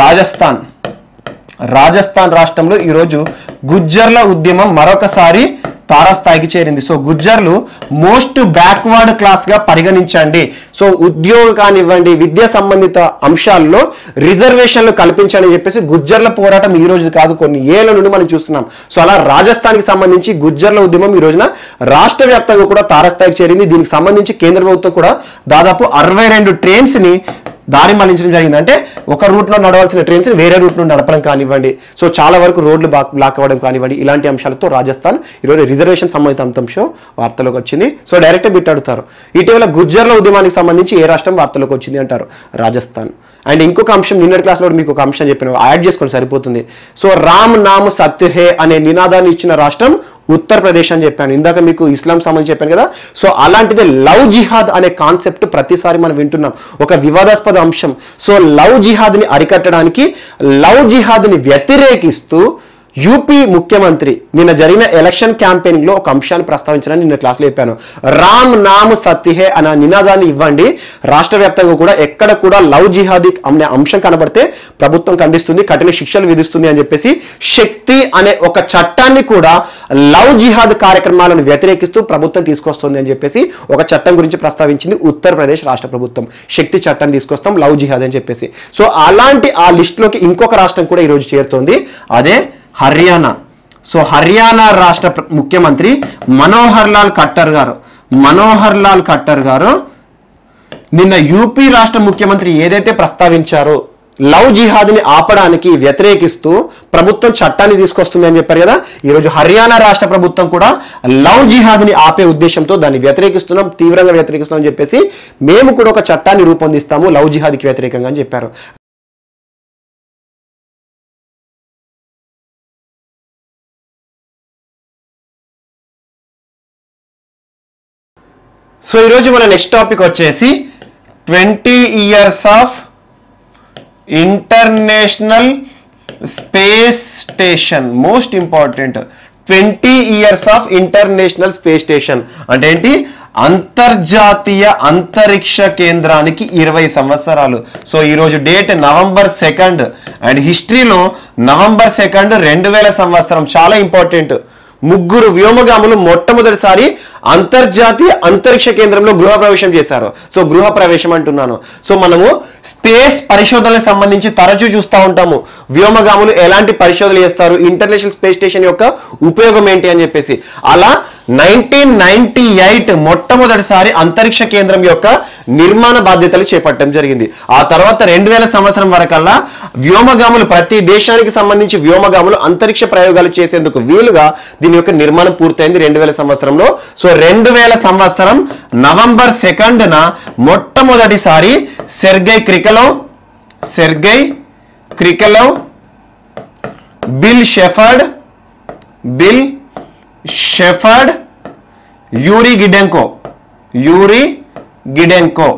రాజస్థాన్ రాష్ట్రంలో ఈరోజు గుజ్జర్ల ఉద్యమం మరొకసారి తారాస్థాయికి చేరింది. సో గుజ్జర్లు మోస్ట్ బ్యాక్వర్డ్ క్లాస్ గా పరిగణించండి. సో ఉద్యోగం కానివ్వండి, విద్యా సంబంధిత అంశాల్లో రిజర్వేషన్లు కల్పించండి అని చెప్పేసి గుజ్జర్ల పోరాటం ఈ రోజు కాదు, కొన్ని ఏళ్ల నుండి మనం చూస్తున్నాం. సో అలా రాజస్థాన్ కి సంబంధించి గుజ్జర్ల ఉద్యమం ఈ రోజున రాష్ట్ర వ్యాప్తంగా కూడా తారాస్థాయికి చేరింది. దీనికి సంబంధించి కేంద్ర ప్రభుత్వం కూడా దాదాపు 62 ట్రైన్స్ ని దారి మళ్లించడం జరిగింది. అంటే ఒక రూట్లో నడవాల్సిన ట్రైన్స్ వేరే రూట్ నుండి నడపడం కానివ్వండి, సో చాలా వరకు రోడ్లు బ్లాక్ అవ్వడం కానివ్వండి, ఇలాంటి అంశాలతో రాజస్థాన్ ఈరోజు రిజర్వేషన్ సంబంధిత అంశం వార్తలోకి వచ్చింది. సో డైరెక్ట్ బిట్ అడుగుతారు, ఇటీవల గుజ్జర్ల ఉద్యమానికి సంబంధించి ఏ రాష్ట్రం వార్తలోకి వచ్చింది అంటారు, రాజస్థాన్. అండ్ ఇంకొక అంశం నిన్నటి క్లాస్లో మీకు ఒక అంశం చెప్పిన యాడ్ చేసుకొని సరిపోతుంది. సో రామ్ నామ్ సత్య హే అనే నినాదాన్ని ఇచ్చిన రాష్ట్రం ఉత్తరప్రదేశ్ అని చెప్పాను, ఇందాక మీకు ఇస్లాం సంబంధించి చెప్పాను కదా. సో అలాంటిదే లవ్ జిహాద్ అనే కాన్సెప్ట్ ప్రతిసారి మనం వింటున్నాం, ఒక వివాదాస్పద అంశం. సో లవ్ జిహాద్ని అరికట్టడానికి, లవ్ జిహాద్ని వ్యతిరేకిస్తూ యూపీ ముఖ్యమంత్రి నిన్న జరిగిన ఎలక్షన్ క్యాంపెయినింగ్ లో ఒక అంశాన్ని ప్రస్తావించాలని నిన్న క్లాస్లో చెప్పాను. రామ్ నామ్ సత్యహే అనే నినాదాన్ని ఇవ్వండి, రాష్ట్ర వ్యాప్తంగా కూడా ఎక్కడ కూడా లవ్ జిహాదీ అనే అంశం కనబడితే ప్రభుత్వం ఖండిస్తుంది, కఠిన శిక్షలు విధిస్తుంది అని చెప్పేసి శక్తి అనే ఒక చట్టాన్ని కూడా లవ్ జిహాద్ కార్యక్రమాలను వ్యతిరేకిస్తూ ప్రభుత్వం తీసుకొస్తుంది అని చెప్పేసి ఒక చట్టం గురించి ప్రస్తావించింది ఉత్తరప్రదేశ్ రాష్ట్ర ప్రభుత్వం. శక్తి చట్టాన్ని తీసుకొస్తాం లవ్ జిహాద్ అని చెప్పేసి. సో అలాంటి ఆ లిస్టులోకి ఇంకొక రాష్ట్రం కూడా ఈరోజు చేరుతోంది, అదే హర్యానా. సో హర్యానా రాష్ట్ర ముఖ్యమంత్రి మనోహర్ లాల్ ఖట్టర్ గారు నిన్న యూపీ రాష్ట్ర ముఖ్యమంత్రి ఏదైతే ప్రస్తావించారో లవ్ జిహాద్ని ఆపడానికి వ్యతిరేకిస్తూ ప్రభుత్వం చట్టాన్ని తీసుకొస్తుంది అని చెప్పారు కదా. ఈరోజు హర్యానా రాష్ట్ర ప్రభుత్వం కూడా లవ్ జిహాద్ని ఆపే ఉద్దేశంతో దాన్ని వ్యతిరేకిస్తున్నాం, తీవ్రంగా వ్యతిరేకిస్తున్నాం అని చెప్పేసి మేము కూడా ఒక చట్టాన్ని రూపొందిస్తాము లవ్ జిహాద్కి వ్యతిరేకంగా అని చెప్పారు. సో ఈరోజు మన నెక్స్ట్ టాపిక్ వచ్చేసి 20 years of international space station. Most important, 20 years of international space station అంటే ఏంటి? అంతర్జాతీయ అంతరిక్ష కేంద్రానికి 20 సంవత్సరాలు. సో ఈరోజు డేట్ November 2 అండ్ హిస్టరీలో November 2 2000 సంవత్సరం చాలా ఇంపార్టెంట్. ముగ్గురు వ్యోమగాములు మొట్టమొదటిసారి అంతర్జాతీయ అంతరిక్ష కేంద్రంలో గృహప్రవేశం చేశారు. సో గృహప్రవేశం అంటున్నాను. సో మనము స్పేస్ పరిశోధనలకు సంబంధించి తరచూ చూస్తూ ఉంటాము, వ్యోమగాములు ఎలాంటి పరిశోధనలు చేస్తారు, ఇంటర్నేషనల్ స్పేస్ స్టేషన్ యొక్క ఉపయోగం ఏంటి అని చెప్పేసి. అలా 1998 మొట్టమొదటిసారి అంతరిక్ష కేంద్రం యొక్క నిర్మాణ బాధ్యతలు చేపట్టడం జరిగింది. ఆ తర్వాత 2000 సంవత్సరం వరకల్లా వ్యోమగాములు, ప్రతి దేశానికి సంబంధించి వ్యోమగాములు అంతరిక్ష ప్రయోగాలు చేసేందుకు వీలుగా దీని యొక్క నిర్మాణం పూర్తయింది 2000 సంవత్సరంలో. సో 2000 సంవత్సరం November 2న మొట్టమొదటిసారి సెర్గై క్రికలోవ్, బిల్ షెఫర్డ్, యూరీ గిడెంకో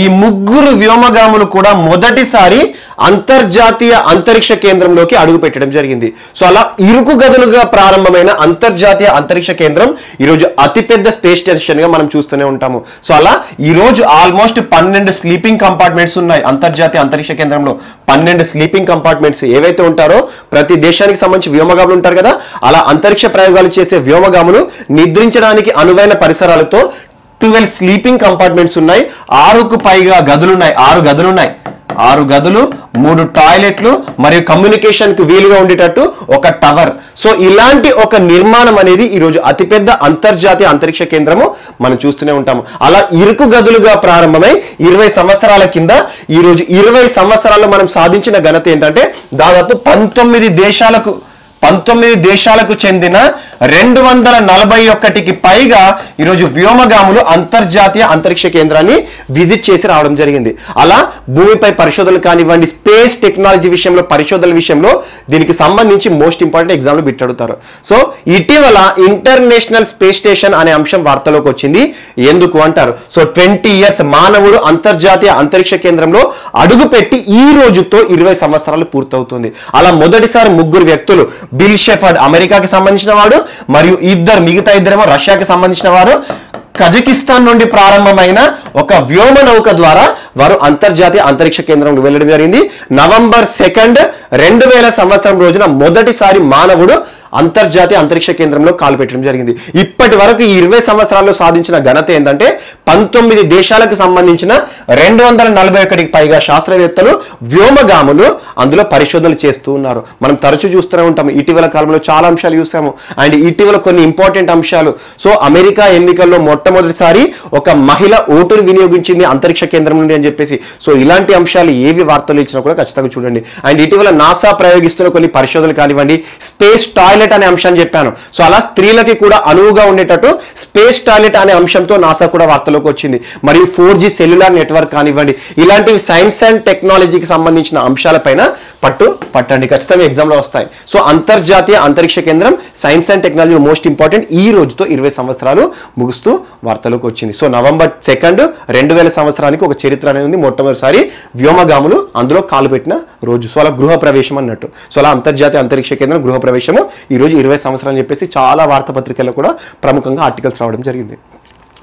ఈ ముగ్గురు వ్యోమగాములు కూడా మొదటిసారి అంతర్జాతీయ అంతరిక్ష కేంద్రంలోకి అడుగు పెట్టడం జరిగింది. సో అలా ఇరుకు గదులుగా ప్రారంభమైన అంతర్జాతీయ అంతరిక్ష కేంద్రం ఈరోజు అతిపెద్ద స్పేస్ స్టేషన్ గా మనం చూస్తూనే ఉంటాము. సో అలా ఈరోజు ఆల్మోస్ట్ 12 స్లీపింగ్ కంపార్ట్మెంట్స్ ఉన్నాయి అంతర్జాతీయ అంతరిక్ష కేంద్రంలో. 12 స్లీపింగ్ కంపార్ట్మెంట్స్ ఏవైతే ఉంటారో, ప్రతి దేశానికి సంబంధించి వ్యోమగాములు ఉంటారు కదా, అలా అంతరిక్ష ప్రయోగాలు చేసే వ్యోమగాములు నిద్రించడానికి అనువైన పరిసరాలతో 12 స్లీపింగ్ కంపార్ట్మెంట్స్ ఉన్నాయి. 6కు పైగా గదులున్నాయి. 6 గదులు, 3 టాయిలెట్లు మరియు కమ్యూనికేషన్ కు వీలుగా ఉండేటట్టు ఒక టవర్. సో ఇలాంటి ఒక నిర్మాణం అనేది ఈరోజు అతిపెద్ద అంతర్జాతీయ అంతరిక్ష కేంద్రము మనం చూస్తూనే ఉంటాము. అలా ఇరుకు గదులుగా ప్రారంభమై 20 సంవత్సరాల కింద ఈరోజు 20 సంవత్సరాల్లో మనం సాధించిన ఘనత ఏంటంటే దాదాపు 19 దేశాలకు చెందిన 241కి పైగా ఈరోజు వ్యోమగాములు అంతర్జాతీయ అంతరిక్ష కేంద్రాన్ని విజిట్ చేసి రావడం జరిగింది. అలా భూమిపై పరిశోధనలు కానివ్వండి, స్పేస్ టెక్నాలజీ విషయంలో, పరిశోధనల విషయంలో దీనికి సంబంధించి మోస్ట్ ఇంపార్టెంట్ ఎగ్జామ్లు బిట్ అడుగుతారు. సో ఇటీవల ఇంటర్నేషనల్ స్పేస్ స్టేషన్ అనే అంశం వార్తలోకి వచ్చింది. ఎందుకు అంటారు? సో 20 years మానవుడు అంతర్జాతీయ అంతరిక్ష కేంద్రంలో అడుగుపెట్టి ఈ రోజుతో 20 సంవత్సరాలు పూర్తవుతుంది. అలా మొదటిసారి ముగ్గురు వ్యక్తులు, బిల్ షెఫర్డ్ అమెరికాకి సంబంధించిన వాడు మరియు మిగతా ఇద్దరేమో రష్యాకి సంబంధించిన వారు, కజకిస్తాన్ నుండి ప్రారంభమైన ఒక వ్యోమ నౌక ద్వారా వారు అంతర్జాతీయ అంతరిక్ష కేంద్రంలో వెళ్ళడం జరిగింది. November 2 2000 సంవత్సరం రోజున మొదటిసారి మానవుడు అంతర్జాతీయ అంతరిక్ష కేంద్రంలో కాలు పెట్టడం జరిగింది. ఇప్పటి వరకు ఈ 20 సంవత్సరాల్లో సాధించిన ఘనత ఏంటంటే 19 దేశాలకు సంబంధించిన 241కి పైగా శాస్త్రవేత్తలు, వ్యోమగాములు అందులో పరిశోధనలు చేస్తూ ఉన్నారు. మనం తరచూ చూస్తూనే ఉంటాము. ఇటీవల కాలంలో చాలా అంశాలు చూసాము. అండ్ ఇటీవల కొన్ని ఇంపార్టెంట్ అంశాలు. సో అమెరికా ఎన్నికల్లో మొట్టమొదటిసారి ఒక మహిళ ఓటును వినియోగించింది అంతరిక్ష కేంద్రం నుండి అని చెప్పేసి. సో ఇలాంటి అంశాలు ఏవి వార్తలు ఇచ్చినా కూడా ఖచ్చితంగా చూడండి. అండ్ ఇటీవల నాసా ప్రయోగిస్తున్న కొన్ని పరిశోధనలు కానివ్వండి, స్పేస్ టాయిలెట్ టాయిలెట్ అనే అంశాన్ని చెప్పాను. సో అలా స్త్రీలకి కూడా అనువుగా ఉండేటట్టు స్పేస్ టాయిలెట్ అనే అంశంతో నాసా కూడా వార్తలోకి వచ్చింది. మరియు 4G సెల్యులార్ నెట్వర్క్ కానివ్వండి, ఇలాంటివి సైన్స్ అండ్ టెక్నాలజీకి సంబంధించిన అంశాలపైన పట్టండి, ఖచ్చితంగా ఎగ్జామ్ లో వస్తాయి. సో అంతర్జాతీయ అంతరిక్ష కేంద్రం science and technology most important ఈ రోజుతో 20 సంవత్సరాలు ముగుస్తూ వార్తలోకి వచ్చింది. సో November 2, 2000 సంవత్సరానికి ఒక చరిత్ర అనేది ఉంది. మొట్టమొదటిసారి వ్యోమగాములు అందులో కాలు పెట్టిన రోజు. సో అలా గృహ ప్రవేశం అన్నట్టు. సో అలా అంతర్జాతీయ అంతరిక్ష కేంద్రం గృహ ప్రవేశము ఈ రోజు 20 సంవత్సరాలు అని చెప్పేసి చాలా వార్తాపత్రికల్లో కూడా ప్రముఖంగా ఆర్టికల్స్ రావడం జరిగింది.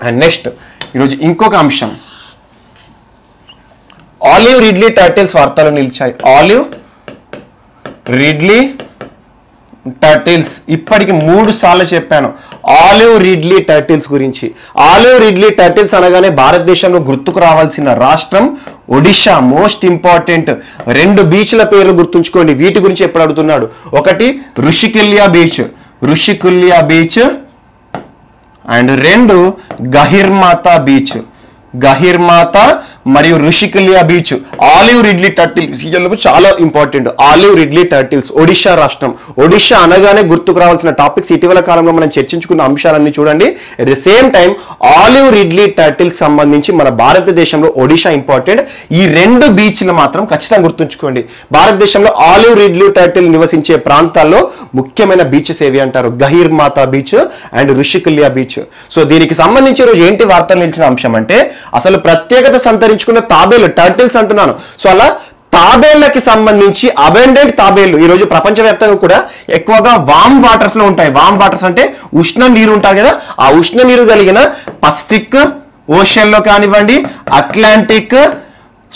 అండ్ నెక్స్ట్ ఈరోజు ఇంకొక అంశం, ఆలివ్ రిడ్లీ టర్టిల్స్ వార్తలు నిలిచాయి. ఆలివ్ రిడ్లీ టర్టిల్స్ ఇప్పటికి 3 సార్లు చెప్పాను ఆలివ్ రిడ్లీ టర్టిల్స్ గురించి. ఆలివ్ రిడ్లీ టర్టిల్స్ అనగానే భారతదేశంలో గుర్తుకు రావాల్సిన రాష్ట్రం ఒడిషా. మోస్ట్ ఇంపార్టెంట్ 2 బీచ్ల పేర్లు గుర్తుంచుకోండి, వీటి గురించి ఎప్పుడు అడుగుతున్నాడు. ఒకటి ఋషికుల్యా beach and 2 Gahirmatha beach. Gahirmatha మరియు ఋషికుల్యా బీచ్. ఆలివ్ రిడ్లీ టర్టిల్స్ చాలా important. Olive Ridley turtles Odisha రాష్ట్రం. ఒడిషా అనగానే గుర్తుకు రావాల్సిన టాపిక్స్ ఇటీవల కాలంలో మనం చర్చించుకున్న అంశాలన్నీ చూడండి. At the same time olive Ridley turtles సంబంధించి మన భారతదేశంలో ఒడిషా ఇంపార్టెంట్. ఈ 2 బీచ్లు మాత్రం ఖచ్చితంగా గుర్తుంచుకోండి. భారతదేశంలో ఆలివ్ రిడ్లీ టర్టిల్ నివసించే ప్రాంతాల్లో ముఖ్యమైన బీచెస్ ఏవి అంటారు, Gahirmatha beach and ఋషికుల్యా beach. So దీనికి సంబంధించి రోజు ఏంటి వార్తలు నిలిచిన అంశం అంటే, అసలు ప్రత్యేకత సంతరించుకున్న తాబేలు టర్టిల్స్ అంటున్నాను. సో అలా తాబేళ్లకి సంబంధించి అబెండెంట్ తాబేళ్లు ఈ రోజు ప్రపంచవ్యాప్తంగా కూడా ఎక్కువగా వామ్ వాటర్స్ లో ఉంటాయి. వామ్ వాటర్స్ అంటే ఉష్ణ నీరు ఉంటారు కదా, ఆ ఉష్ణ నీరు కలిగిన పసిఫిక్ ఓషన్ లో కానివ్వండి, Atlantic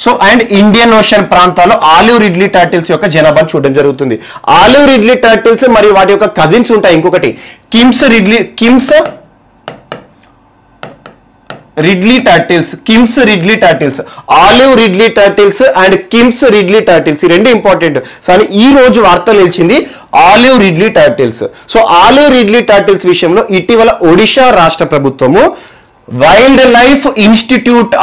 so and Indian ocean ప్రాంతాల్లో ఆలివ్ రిడ్లీ టర్టిల్స్ యొక్క జనాభాను చూడడం జరుగుతుంది. ఆలివ్ రిడ్లీ టర్టిల్స్ మరియు వాటి యొక్క కజిన్స్ ఉంటాయి. ఇంకొకటి KIMS Ridley turtles, olive Ridley turtles and KIMS Ridley turtles ఈ 2 ఇంపార్టెంట్. కానీ ఈ రోజు వార్తలు నిలిచింది olive Ridley turtles. So olive Ridley turtles విషయంలో ఇటీవల ఒడిషా రాష్ట్ర ప్రభుత్వము wild life institute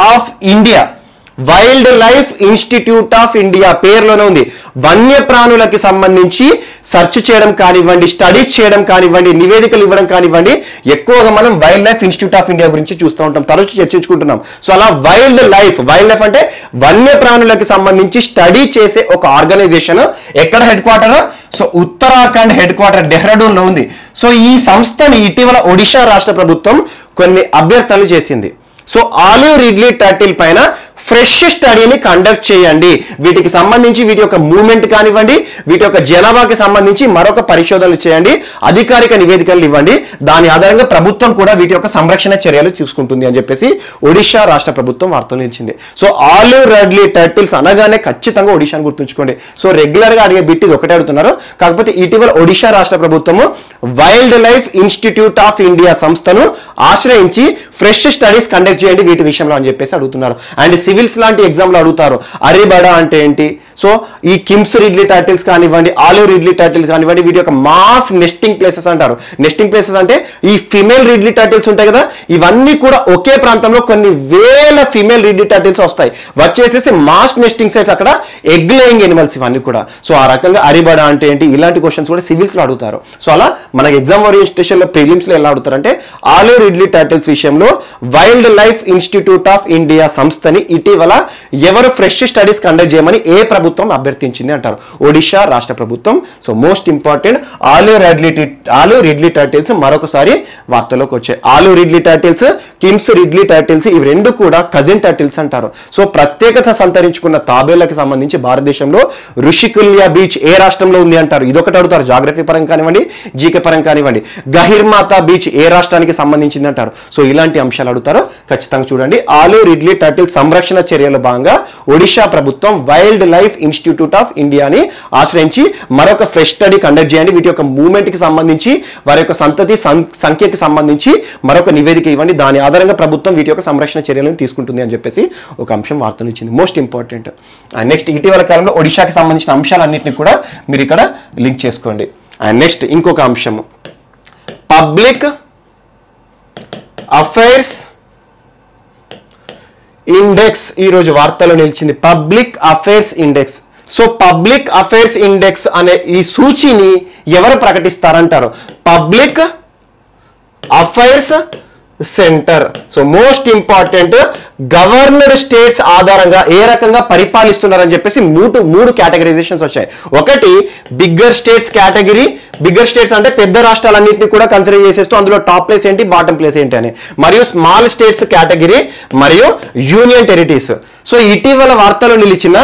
of India పేరులోనే ఉంది. వన్యప్రాణులకి సంబంధించి సెర్చ్ చేయడం కానివ్వండి, స్టడీస్ చేయడం కానివ్వండి, నివేదికలు ఇవ్వడం కానివ్వండి, ఎక్కువగా మనం wild life institute of India గురించి చూస్తూ ఉంటాం, తరచు చర్చించుకుంటున్నాం. సో అలా వైల్డ్ లైఫ్ అంటే వన్యప్రాణులకి సంబంధించి స్టడీ చేసే ఒక ఆర్గనైజేషన్. ఎక్కడ head quarter? So Uttarakhand head quarter Dehradun లో ఉంది. సో ఈ సంస్థని ఇటీవల ఒడిషా రాష్ట్ర ప్రభుత్వం కొన్ని అభ్యర్థనలు చేసింది. సో ఆలివ్ రిడ్లీ టర్టిల్ పైన ఫ్రెష్ స్టడీని కండక్ట్ చేయండి, వీటికి సంబంధించి వీటి యొక్క మూవ్మెంట్ కానివ్వండి, వీటి యొక్క జనాభాకి సంబంధించి మరొక పరిశోధనలు చేయండి, అధికారిక నివేదికలు ఇవ్వండి, దాని ఆధారంగా ప్రభుత్వం కూడా వీటి యొక్క సంరక్షణ చర్యలు తీసుకుంటుంది అని చెప్పేసి ఒడిషా రాష్ట్ర ప్రభుత్వం వార్తలు నిలిచింది. సో ఆలివ్ రిడ్లీ టర్టిల్స్ అనగానే ఖచ్చితంగా ఒడిషాను గుర్తుంచుకోండి. సో రెగ్యులర్ గా అడిగే బిట్ ఇది ఒకటే అడుగుతున్నారు. కాకపోతే ఇటీవల ఒడిషా రాష్ట్ర ప్రభుత్వము wild life institute of India సంస్థను ఆశ్రయించి ఫ్రెష్ స్టడీస్ కండక్ట్ చేయండి వీటి విషయంలో అని చెప్పేసి అడుగుతున్నారు. అండ్ సివిల్స్ లాంటి ఎగ్జామ్ లో అడుగుతారు అరిబడా అంటే ఏంటి. సో ఈ కిమ్స్ రిడ్లీ టర్టిల్స్ కానివ్వండి, ఆలివ్ రిడ్లీ టర్టిల్ కానివ్వండి, వీటి యొక్క మాస్ నెస్టింగ్ ప్లేసెస్ అంటారు. నెస్టింగ్ ప్లేసెస్ అంటే ఈ ఫిమేల్ రిడ్లీ టర్టిల్స్ ఉంటాయి కదా, ఇవన్నీ కూడా ఒకే ప్రాంతంలో కొన్ని వేల ఫిమేల్ రిడ్లీ టర్టిల్స్ వస్తాయి, వచ్చేసేసి మాస్ నెస్టింగ్ సైట్స్, అక్కడ ఎగ్ లేయింగ్ ఎనిమల్స్ ఇవన్నీ కూడా. సో ఆ రకంగా అరిబడా అంటే ఏంటి, ఇలాంటి క్వశ్చన్స్ కూడా సివిల్స్ లో అడుగుతారు. సో అలా మనకి ఎగ్జామ్ ఓరియంటేషన్ లో ప్రిలిమ్స్ లో ఎలా అడుగుతారంటే ఆలివ్ రిడ్లీ టర్టిల్స్ విషయంలో wild life institute of India సంస్థని ఇటీవల ఎవరు ఫ్రెష్ స్టడీస్ కండక్ట్ చేయమని ఏ ప్రభుత్వం అభ్యర్థించింది అంటారు, ఒడిషా రాష్ట్ర ప్రభుత్వం. So most important olive Ridley turtles మరొకసారి వార్తలోకి వచ్చాయి. Olive Ridley turtles, KIMS Ridley turtles ఇవి 2 కూడా కజిన్ టర్టిల్స్ అంటారు. సో ప్రత్యేకత సంతరించుకున్న తాబేళ్లకు సంబంధించి భారతదేశంలో ఋషికుల్యా బీచ్ ఏ రాష్ట్రంలో ఉంది అంటారు, ఇదొకటి అడుగుతారు. జాగ్రఫీ పరంగా కానివ్వండి, జీకే పరంగా కానివ్వండి. గహిర్మాతా బీచ్ ఏ రాష్ట్రానికి సంబంధించింది అంటారు. సో ఇలాంటి అంశాలు అడుగుతారు, ఖచ్చితంగా చూడండి. ఆలివ్ రిడ్లీ టర్టిల్ సంరక్షణ చర్యల భాగంగా ఒడిషా ప్రభుత్వం వైల్డ్ లైఫ్ ఇన్స్టిట్యూట్ ఆఫ్ ఇండియాని ఆశ్రయించి మరొక ఫ్రెష్ స్టడీ కండక్ట్ చేయండి, వీటి యొక్క మూవ్మెంట్ కి సంబంధించి వారి యొక్క సంతతి సంఖ్యకి సంబంధించి మరొక నివేదిక ఇవ్వండి, దాని ఆధారంగా ప్రభుత్వం వీటి యొక్క సంరక్షణ చర్యలను తీసుకుంటుంది అని చెప్పేసి ఒక అంశం వార్తలు ఇచ్చింది. Most important. అండ్ నెక్స్ట్ ఇటీవల కాలంలో ఒడిషాకి సంబంధించిన అంశాలన్నింటినీ కూడా మీరు ఇక్కడ లింక్ చేసుకోండి. అండ్ నెక్స్ట్ ఇంకొక అంశము పబ్లిక్ అఫైర్స్ ఇండెక్స్ ఈ రోజు వార్తలో నిలిచింది. Public affairs index so public affairs index అనే ఈ సూచిని ఎవరు ప్రకటిస్తారంటారు? Public affairs centre. So most important, governed states ఆధారంగా ఏ రకంగా పరిపాలిస్తున్నారని చెప్పేసి మూడు కేటగరైజేషన్స్ వచ్చాయి. ఒకటి bigger states category, bigger states అంటే పెద్ద రాష్ట్రాలన్నింటినీ కూడా కన్సిడర్ చేసేస్తూ అందులో టాప్ ప్లేస్ ఏంటి, బాటమ్ ప్లేస్ ఏంటి అని, మరియు స్మాల్ స్టేట్స్ కేటగిరీ మరియు యూనియన్ టెరిటరీస్. సో ఇటీవల వార్తలో నిలిచిన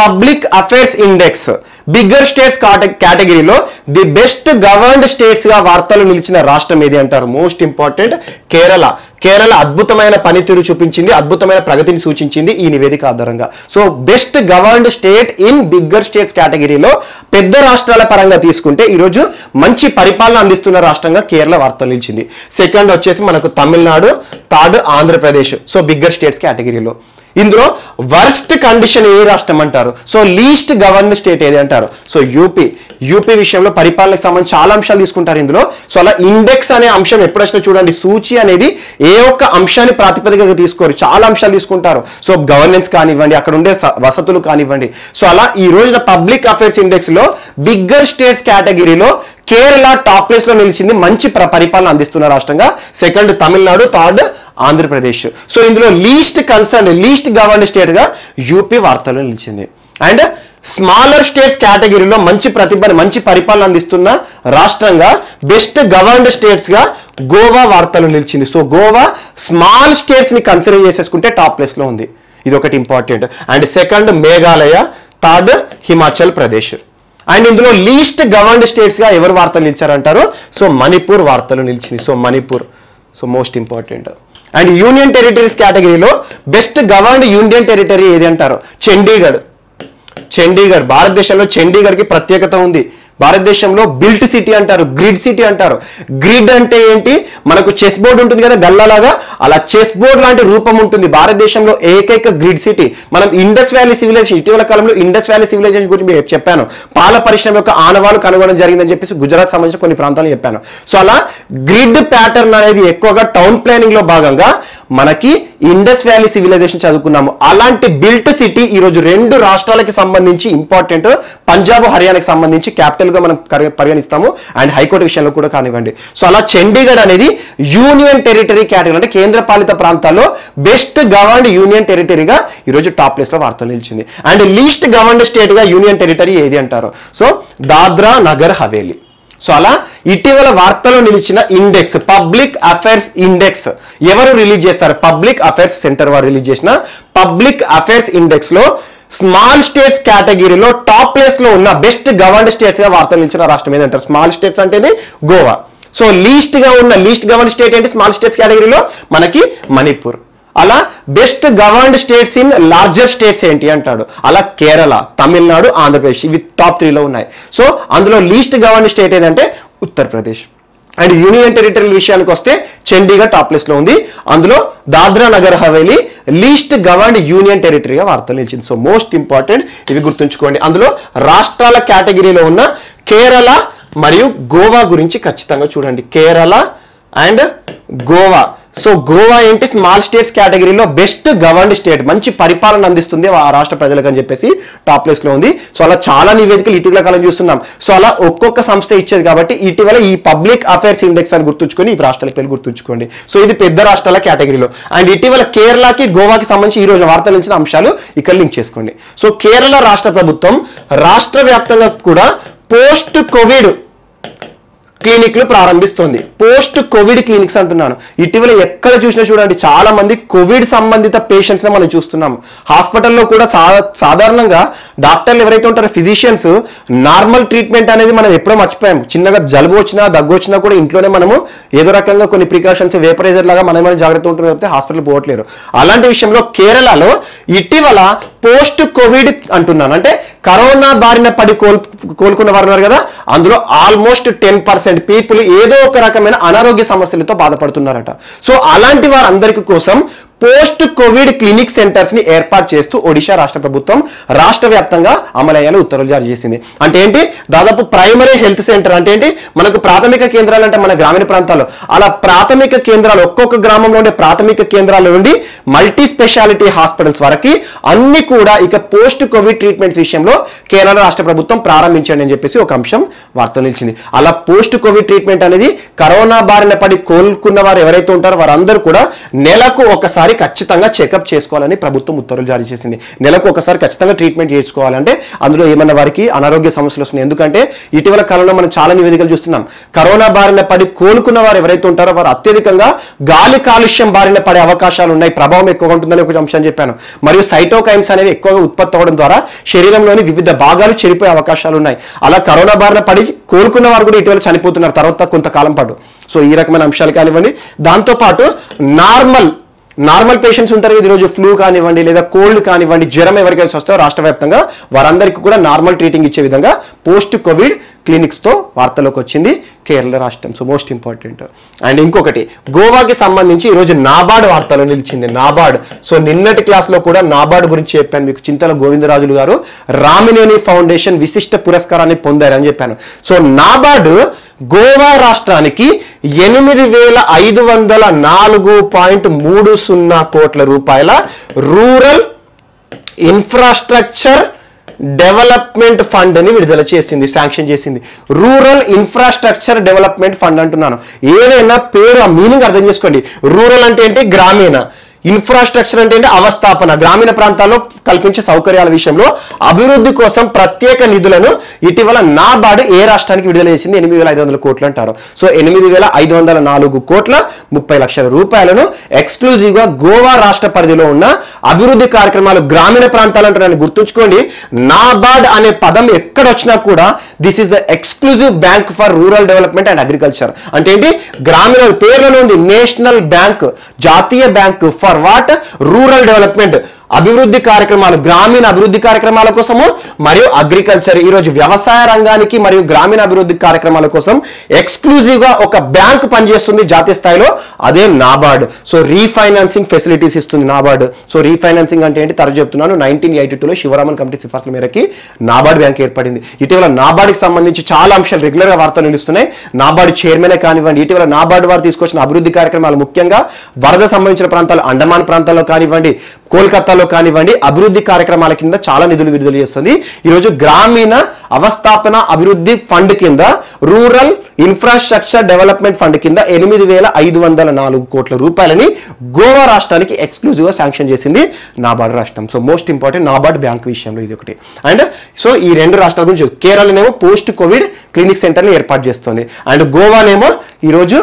public affairs index bigger states కేటగిరీలో ది బెస్ట్ గవర్న్డ్ స్టేట్స్ గా వార్తలు నిలిచిన రాష్ట్రం ఏది అంటారు? Most important, Kerala. కేరళ అద్భుతమైన పనితీరు చూపించింది, అద్భుతమైన ప్రగతిని సూచించింది ఈ నివేదిక ఆధారంగా. So best governed state in bigger states కేటగిరీలో పెద్ద రాష్ట్రాల పరంగా తీసుకుంటే ఈరోజు మంచి పరిపాలన అందిస్తున్న రాష్ట్రంగా కేరళ వార్తలు నిలిచింది. సెకండ్ వచ్చేసి మనకు Tamil Nadu, third Andhra Pradesh. So bigger states కేటగిరీలో ఇందులో వర్స్ట్ కండిషన్ ఏ రాష్ట్రం అంటారు? సో లీస్ట్ గవర్న్డ్ స్టేట్ ఏది అంటారు? సో యూపీ విషయంలో పరిపాలనకు సంబంధించి చాలా అంశాలు తీసుకుంటారు ఇందులో. సో అలా ఇండెక్స్ అనే అంశం ఎప్పుడు వచ్చినా చూడండి, సూచి అనేది ఏ ఒక్క అంశాన్ని ప్రాతిపదికగా తీసుకోరు, చాలా అంశాలు తీసుకుంటారు. సో గవర్నెన్స్ కానివ్వండి, అక్కడ ఉండే వసతులు కానివ్వండి. సో అలా ఈ రోజున పబ్లిక్ అఫైర్స్ ఇండెక్స్ లో బిగ్గర్ స్టేట్స్ కేటగిరీలో కేరళ టాప్ ప్లేస్ లో నిలిచింది, మంచి పరిపాలన అందిస్తున్న రాష్ట్రంగా. Second Tamil Nadu, third Andhra Pradesh. So ఇందులో least concern, least governed state గా యూపీ వార్తల్లో నిలిచింది. అండ్ స్మాలర్ స్టేట్స్ కేటగిరీలో మంచి పరిపాలన అందిస్తున్న రాష్ట్రంగా బెస్ట్ గవర్న్డ్ స్టేట్స్ గా గోవా వార్తలు నిలిచింది. సో గోవా స్మాల్ స్టేట్స్ ని కన్సిడర్ చేసేసుకుంటే టాప్ ప్లేస్ లో ఉంది. ఇది ఒకటి important. And second Meghalaya, third Himachal Pradesh. And ఇందులో లీస్ట్ గవర్న్డ్ స్టేట్స్ గా ఎవరు వార్తలు నిలిచారంటారు? సో మణిపూర్ వార్తలు నిలిచింది. So Manipur most important. And union territories కేటగిరీలో బెస్ట్ గవర్న్డ్ యూనియన్ టెరిటరీ ఏది అంటారు? చండీగఢ్. భారతదేశంలో చండీగఢ్కి ప్రత్యేకత ఉంది. భారతదేశంలో బిల్ట్ సిటీ అంటారు, గ్రిడ్ సిటీ అంటారు. గ్రిడ్ అంటే ఏంటి? మనకు చెస్ బోర్డు ఉంటుంది కదా గల్లలాగా, అలా చెస్ బోర్డ్ లాంటి రూపం ఉంటుంది. భారతదేశంలో ఏకైక గ్రిడ్ సిటీ. మనం ఇండస్ వ్యాలీ సివిలైజేషన్, ఇటీవల కాలంలో ఇండస్ వ్యాలీ సివిలైజేషన్ గురించి చెప్పాను. పాల పరిశ్రమ యొక్క ఆనవాలు కనుగొనడం జరిగిందని చెప్పేసి గుజరాత్ సంబంధించిన కొన్ని ప్రాంతాలు చెప్పాను. సో అలా గ్రిడ్ ప్యాటర్న్ అనేది ఎక్కువగా టౌన్ ప్లానింగ్ లో భాగంగా మనకి ఇండస్ వ్యాలీ సివిలైజేషన్ చదువుకున్నాము. అలాంటి బిల్ట్ సిటీ ఈ రోజు రెండు రాష్ట్రాలకి సంబంధించి ఇంపార్టెంట్, పంజాబ్ హర్యానాకి సంబంధించి క్యాపిటల్ గా మనం పరిగణిస్తాము. అండ్ హైకోర్టు విషయంలో కూడా కానివ్వండి. సో అలా చండీగఢ్ అనేది యూనియన్ టెరిటరీ కేటగిరీ, అంటే కేంద్ర పాలిత ప్రాంతాల్లో బెస్ట్ గవర్న్డ్ యూనియన్ టెరిటరీగా ఈరోజు టాప్ ప్లేస్ లో వార్తలు నిలిచింది. అండ్ లీస్ట్ గవర్న్డ్ స్టేట్ గా యూనియన్ టెరిటరీ ఏది అంటారు? సో దాద్రా నగర్ హవేలీ. సో అలా ఇటీవల వార్తలో నిలిచిన ఇండెక్స్, పబ్లిక్ అఫైర్స్ ఇండెక్స్ ఎవరు రిలీజ్ చేస్తారు? పబ్లిక్ అఫైర్స్ సెంటర్ వారు రిలీజ్ చేసిన పబ్లిక్ అఫైర్స్ ఇండెక్స్ లో స్మాల్ స్టేట్స్ కేటగిరీలో టాప్ ప్లేస్ లో ఉన్న బెస్ట్ గవర్న్డ్ స్టేట్స్ గా వార్తలు నిలిచిన రాష్ట్రం ఏదంటారు? స్మాల్ స్టేట్స్ అంటేనే Goa. So least governed state ఏంటి స్మాల్ స్టేట్స్ కేటగిరీలో? మనకి మణిపూర్. అలా best governed states in larger states ఏంటి అంటాడు? అలా కేరళ, తమిళనాడు, ఆంధ్రప్రదేశ్ ఇవి టాప్ 3లో ఉన్నాయి. సో అందులో లీస్ట్ గవర్న్డ్ స్టేట్ ఏదంటే ఉత్తరప్రదేశ్. అండ్ యూనియన్ టెరిటరీ విషయానికి వస్తే చండీగఢ్ టాప్ ప్లేస్ లో ఉంది. అందులో Dadra Nagar Haveli least governed union టెరిటరీగా వార్తలు నిలిచింది. సో మోస్ట్ ఇంపార్టెంట్, ఇవి గుర్తుంచుకోండి. అందులో రాష్ట్రాల కేటగిరీలో ఉన్న కేరళ మరియు గోవా గురించి ఖచ్చితంగా చూడండి. కేరళ అండ్ గోవా. సో గోవా ఏంటి? స్మాల్ స్టేట్స్ కేటగిరీలో బెస్ట్ గవర్న్డ్ స్టేట్, మంచి పరిపాలన అందిస్తుంది ఆ రాష్ట్ర ప్రజలకు అని చెప్పేసి టాప్ ప్లేస్ లో ఉంది. సో అలా చాలా నివేదికలు ఇటీవల కాలం చూస్తున్నాం. సో అలా ఒక్కొక్క సంస్థ ఇచ్చేది కాబట్టి ఇటీవల ఈ పబ్లిక్ అఫైర్స్ ఇండెక్స్ అని గుర్తుంచుకొని ఈ రాష్ట్రాల పేరు గుర్తుంచుకోండి. సో ఇది పెద్ద రాష్ట్రాల కేటగిరీలో. అండ్ ఇటీవల కేరళకి, గోవాకి సంబంధించి ఈ రోజు వార్తలు ఇచ్చిన అంశాలు ఇక్కడ లింక్ చేసుకోండి. సో కేరళ రాష్ట్ర ప్రభుత్వం రాష్ట్ర వ్యాప్తంగా కూడా పోస్ట్ కోవిడ్ క్లినిక్లు ప్రారంభిస్తుంది. పోస్ట్ కోవిడ్ క్లినిక్స్ అంటున్నాను. ఇటీవల ఎక్కడ చూసినా చూడండి చాలా మంది కోవిడ్ సంబంధిత పేషెంట్స్ ని మనం చూస్తున్నాం. హాస్పిటల్లో కూడా సాధారణంగా డాక్టర్లు ఎవరైతే ఉంటారో ఫిజిషియన్స్ నార్మల్ ట్రీట్మెంట్ అనేది మనం ఎప్పుడో మర్చిపోయాం. చిన్నగా జలుబు వచ్చినా దగ్గు వచ్చినా కూడా ఇంట్లోనే మనము ఏదో రకంగా కొన్ని ప్రికాషన్స్ వేపరైజర్ లాగా మనం జాగ్రత్త ఉంటుంది కాబట్టి హాస్పిటల్ పోవట్లేరు. అలాంటి విషయంలో కేరళలో ఇటీవల పోస్ట్ కోవిడ్ అంటున్నాను, అంటే కరోనా బారిన పడి కోలుకున్న వారు ఉన్నారు కదా, అందులో ఆల్మోస్ట్ 10% పీపుల్ ఏదో ఒక రకమైన అనారోగ్య సమస్యలతో బాధపడుతున్నారట. సో అలాంటి వారందరికీ కోసం పోస్ట్ కోవిడ్ క్లినిక్ సెంటర్స్ ని ఏర్పాటు చేస్తూ ఒడిశా రాష్ట్ర ప్రభుత్వం రాష్ట్ర వ్యాప్తంగా అమలయ్యేలా ఉత్తర్వులు జారీ చేసింది. అంటే ఏంటి, దాదాపు ప్రైమరీ హెల్త్ సెంటర్ అంటే ఏంటి, మనకు ప్రాథమిక కేంద్రాలు అంటే మన గ్రామీణ ప్రాంతాల్లో అలా ప్రాథమిక కేంద్రాలు, ఒక్కొక్క గ్రామంలో ఉండే ప్రాథమిక కేంద్రాల నుండి మల్టీ స్పెషాలిటీ హాస్పిటల్స్ వరకు అన్ని కూడా ఇక పోస్ట్ కోవిడ్ ట్రీట్మెంట్స్ విషయంలో కేరళ రాష్ట్ర ప్రభుత్వం ప్రారంభించండి అని చెప్పేసి ఒక అంశం వార్తలు నిలిచింది. అలా పోస్ట్ కోవిడ్ ట్రీట్మెంట్ అనేది కరోనా బారిన పడి కోలుకున్న వారు ఎవరైతే ఉంటారో వారందరూ కూడా నెలకు ఒకసారి ఖచ్చితంగా చెకప్ చేసుకోవాలని ప్రభుత్వం ఉత్తర్వులు జారీ చేసింది. నెలకు ఒకసారి ఖచ్చితంగా ట్రీట్మెంట్ చేసుకోవాలంటే అందులో ఏమన్నా వారికి అనారోగ్య సమస్యలు వస్తున్నాయి. ఎందుకంటే ఇటీవల కాలంలో మనం చాలా నివేదికలు చూస్తున్నాం, కరోనా బారిన పడి కోలుకున్న వారు ఎవరైతే ఉంటారో వారు అత్యధికంగా గాలి కాలుష్యం బారిన పడే అవకాశాలు ఉన్నాయి, ప్రభావం ఎక్కువగా ఉంటుందని ఒక అంశం చెప్పాను. మరియు సైటోకైన్స్ అనేవి ఎక్కువగా ఉత్పత్తి అవ్వడం ద్వారా శరీరంలోని వివిధ భాగాలు చెడిపోయే అవకాశాలు ఉన్నాయి. అలా కరోనా బారిన పడి కోలుకున్న వారు కూడా ఇటీవల చనిపోతున్నారు తర్వాత కొంతకాలం పాటు. సో ఈ రకమైన అంశాలు కానివ్వండి, దాంతోపాటు నార్మల్ పేషెంట్స్ ఉంటారు, ఈరోజు ఫ్లూ కానివ్వండి లేదా కోల్డ్ కానివ్వండి, జ్వరం ఎవరికైనా వస్తారో రాష్ట్ర వ్యాప్తంగా వారందరికీ కూడా నార్మల్ ట్రీటింగ్ ఇచ్చే విధంగా పోస్ట్ కోవిడ్ క్లినిక్స్ తో వార్తలోకి వచ్చింది కేరళ రాష్ట్రం. So most important. అండ్ ఇంకొకటి, గోవాకి సంబంధించి ఈరోజు నాబార్డ్ వార్తలో నిలిచింది. నాబార్డ్, సో నిన్నటి క్లాస్ లో కూడా నాబార్డ్ గురించి చెప్పాను మీకు. చింతల గోవిందరాజులు గారు రామినేని ఫౌండేషన్ విశిష్ట పురస్కారాన్ని పొందారని చెప్పాను. సో నాబార్డ్ గోవా రాష్ట్రానికి 8,504.30 కోట్ల రూపాయల రూరల్ ఇన్ఫ్రాస్ట్రక్చర్ డెవలప్మెంట్ ఫండ్ అని విడుదల చేసింది, శాంక్షన్ చేసింది. రూరల్ ఇన్ఫ్రాస్ట్రక్చర్ డెవలప్మెంట్ ఫండ్ అంటున్నాను. ఏదైనా పేరు ఆ మీనింగ్ అర్థం చేసుకోండి. రూరల్ అంటే ఏంటి, గ్రామీణ. ఇన్ఫ్రాస్ట్రక్చర్ అంటే అవస్థాపన, గ్రామీణ ప్రాంతాల్లో కల్పించే సౌకర్యాల విషయంలో అభివృద్ధి కోసం ప్రత్యేక నిధులను ఇటీవల నాబార్డ్ ఏ రాష్ట్రానికి విడుదల చేసింది, 8,500 కోట్లు అంటారు. సో 8,504 కోట్ల 30 లక్షల రూపాయలను ఎక్స్క్లూజివ్ గా గోవా రాష్ట్ర పరిధిలో ఉన్న అభివృద్ధి కార్యక్రమాలు, గ్రామీణ ప్రాంతాలు అంటారని గుర్తుంచుకోండి. నాబార్డ్ అనే పదం ఎక్కడ వచ్చినా కూడా this is the exclusive bank for rural development and agriculture. అంటే ఏంటి, గ్రామీణ పేర్లలో ఉంది నేషనల్ బ్యాంక్, జాతీయ bank for what, rural development, అభివృద్ధి కార్యక్రమాలు, గ్రామీణ అభివృద్ధి కార్యక్రమాల కోసము మరియు అగ్రికల్చర్. ఈరోజు వ్యవసాయ రంగానికి మరియు గ్రామీణ అభివృద్ధి కార్యక్రమాల కోసం ఎక్స్క్లూజివ్ గా ఒక బ్యాంక్ పనిచేస్తుంది జాతీయ స్థాయిలో, అదే నాబార్డ్. సో రీఫైనాన్సింగ్ ఫెసిలిటీస్ ఇస్తుంది నాబార్డ్. సో రీఫైనాన్సింగ్ అంటే ఏంటి తరచు చెప్తున్నాను. 1982లో శివరామన్ కమిటీ సిఫార్సుల మేరకి నాబార్డ్ బ్యాంక్ ఏర్పడింది. ఇటీవల నాబార్డ్కి సంబంధించి చాలా అంశాలు రెగ్యులర్ గా వార్తలు నిలుస్తున్నాయి. నాబార్డ్ చైర్మనే కానివ్వండి, ఇటీవల నాబార్డ్ వారు తీసుకొచ్చిన అభివృద్ధి కార్యక్రమాలు, ముఖ్యంగా వరద సంబంధించిన ప్రాంతాలు, అండమాన్ ప్రాంతాల్లో కానివ్వండి, కోల్కతాలో కానివ్వండి, అభివృద్ధి కార్యక్రమాల కింద చాలా నిధులు విడుదల చేస్తుంది. ఈరోజు గ్రామీణ అవస్థాపన అభివృద్ధి ఫండ్ కింద, రూరల్ ఇన్ఫ్రాస్ట్రక్చర్ డెవలప్మెంట్ ఫండ్ కింద 8,504 కోట్ల రూపాయలని గోవా రాష్ట్రానికి ఎక్స్క్లూజివ్ గా శాంక్షన్ చేసింది నాబార్డ్ రాష్ట్రం. So most important NABARD bank విషయంలో ఇది ఒకటి. అండ్ సో ఈ రెండు రాష్ట్రాల గురించి, కేరళనేమో పోస్ట్ కోవిడ్ క్లినిక్ సెంటర్ని ఏర్పాటు చేస్తుంది, అండ్ గోవానేమో ఈరోజు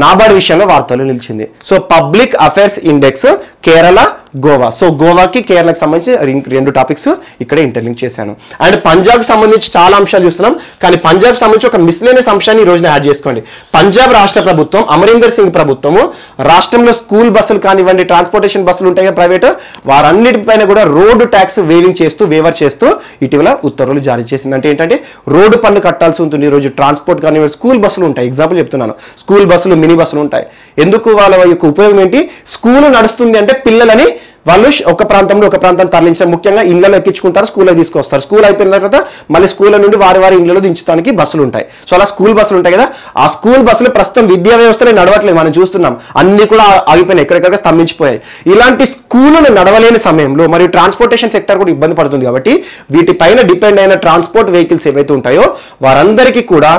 నాబార్డ్ విషయంలో వార్తలు నిలిచింది. So public affairs index Kerala, Goa. So గోవాకి కేరళకి సంబంధించి 2 టాపిక్స్ ఇక్కడ ఇంటర్లింక్ చేశాను. అండ్ పంజాబ్కి సంబంధించి చాలా అంశాలు చూస్తున్నాం, కానీ పంజాబ్ సంబంధించి ఒక మిస్లేనియస్ అంశాన్ని ఈ రోజున యాడ్ చేసుకోండి. పంజాబ్ రాష్ట్ర ప్రభుత్వం, అమరీందర్ సింగ్ ప్రభుత్వము రాష్ట్రంలో స్కూల్ బస్సులు కానివ్వండి, ట్రాన్స్పోర్టేషన్ బస్సులు ఉంటాయి ప్రైవేట్, వారన్నిటిపైన కూడా రోడ్డు ట్యాక్స్ వేవర్ చేస్తూ ఇటీవల ఉత్తర్వులు జారీ చేసింది. అంటే ఏంటంటే రోడ్డు పన్ను కట్టాల్సి ఉంటుంది. ఈరోజు ట్రాన్స్పోర్ట్ కానివ్వండి, స్కూల్ బస్సులు ఉంటాయి, ఎగ్జాంపుల్ చెప్తున్నాను, స్కూల్ బస్సులు, మినీ బస్సులు ఉంటాయి. ఎందుకు వాళ్ళ యొక్క ఉపయోగం ఏంటి, స్కూల్ నడుస్తుంది అంటే పిల్లలని వాళ్ళు ఒక ప్రాంతంలో ఒక ప్రాంతం తరలించడం, ముఖ్యంగా ఇళ్లలో ఎక్కించుకుంటారు, స్కూల్లో తీసుకొస్తారు. స్కూల్ అయిపోయిన తర్వాత మళ్ళీ స్కూల్ నుండి వారి ఇళ్లలో దించడానికి బస్సులు ఉంటాయి. సో అలా స్కూల్ బస్సులు ఉంటాయి కదా, ఆ స్కూల్ బస్సులు ప్రస్తుతం విద్యా వ్యవస్థలో నడవట్లేదు, మనం చూస్తున్నాం, అన్ని కూడా ఆగిపోయినాయి, ఎక్కడెక్కడ స్తంభించిపోయాయి. ఇలాంటి స్కూలులు నడవలేని సమయంలో మరియు ట్రాన్స్పోర్టేషన్ సెక్టర్ కూడా ఇబ్బంది పడుతుంది కాబట్టి వీటిపైన డిపెండ్ అయిన ట్రాన్స్పోర్ట్ వెహికల్స్ ఏవైతే ఉంటాయో వారందరికీ కూడా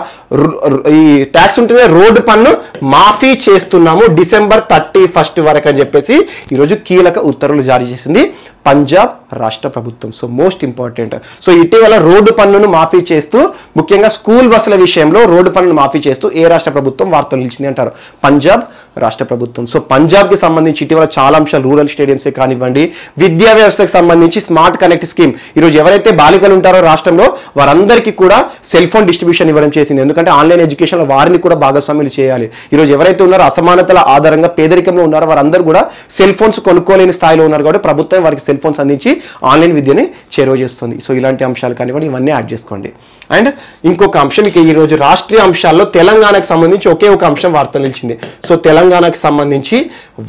ఈ ట్యాక్స్ ఉంటుంది, రోడ్డు పన్ను మాఫీ చేస్తున్నాము December 31 వరకు అని చెప్పేసి ఈరోజు కీలక ఉత్తర్వులు జారీ చేసింది పంజాబ్ రాష్ట్ర ప్రభుత్వం. So most important. సో ఇటీవల రోడ్డు పన్నును మాఫీ చేస్తూ, ముఖ్యంగా స్కూల్ బస్సుల విషయంలో రోడ్డు పన్నును మాఫీ చేస్తూ ఏ రాష్ట్ర ప్రభుత్వం వార్తలు నిలిచింది అంటారు, పంజాబ్ రాష్ట్ర ప్రభుత్వం. సో పంజాబ్కి సంబంధించి ఇటీవల చాలా అంశాలు, రూరల్ స్టేడియంసే కానివ్వండి, విద్యా వ్యవస్థకు సంబంధించి స్మార్ట్ కనెక్ట్ స్కీమ్, ఈరోజు ఎవరైతే బాలికలు ఉంటారో రాష్ట్రంలో వారందరికీ కూడా సెల్ ఫోన్ డిస్ట్రిబ్యూషన్ ఇవ్వడం చేసింది. ఎందుకంటే ఆన్లైన్ ఎడ్యుకేషన్లో వారిని కూడా భాగస్వాములు చేయాలి. ఈరోజు ఎవరైతే ఉన్నారో అసమానతల ఆధారంగా పేదరికంలో ఉన్నారో వారందరూ కూడా సెల్ ఫోన్స్ కొనుక్కోలేని స్థాయిలో ఉన్నారు కాబట్టి ప్రభుత్వం వారికి సెల్ ఫోన్స్ అందించి ఆన్లైన్ విద్యని చేరువ చేస్తుంది. సో ఇలాంటి అంశాలు కానివ్వండి, ఇవన్నీ యాడ్ చేసుకోండి. అండ్ ఇంకొక అంశం, ఇక ఈ రోజు రాష్ట్రీయ అంశాల్లో తెలంగాణకు సంబంధించి ఒకే ఒక అంశం వార్తలు నిలిచింది. సో తెలంగాణకు సంబంధించి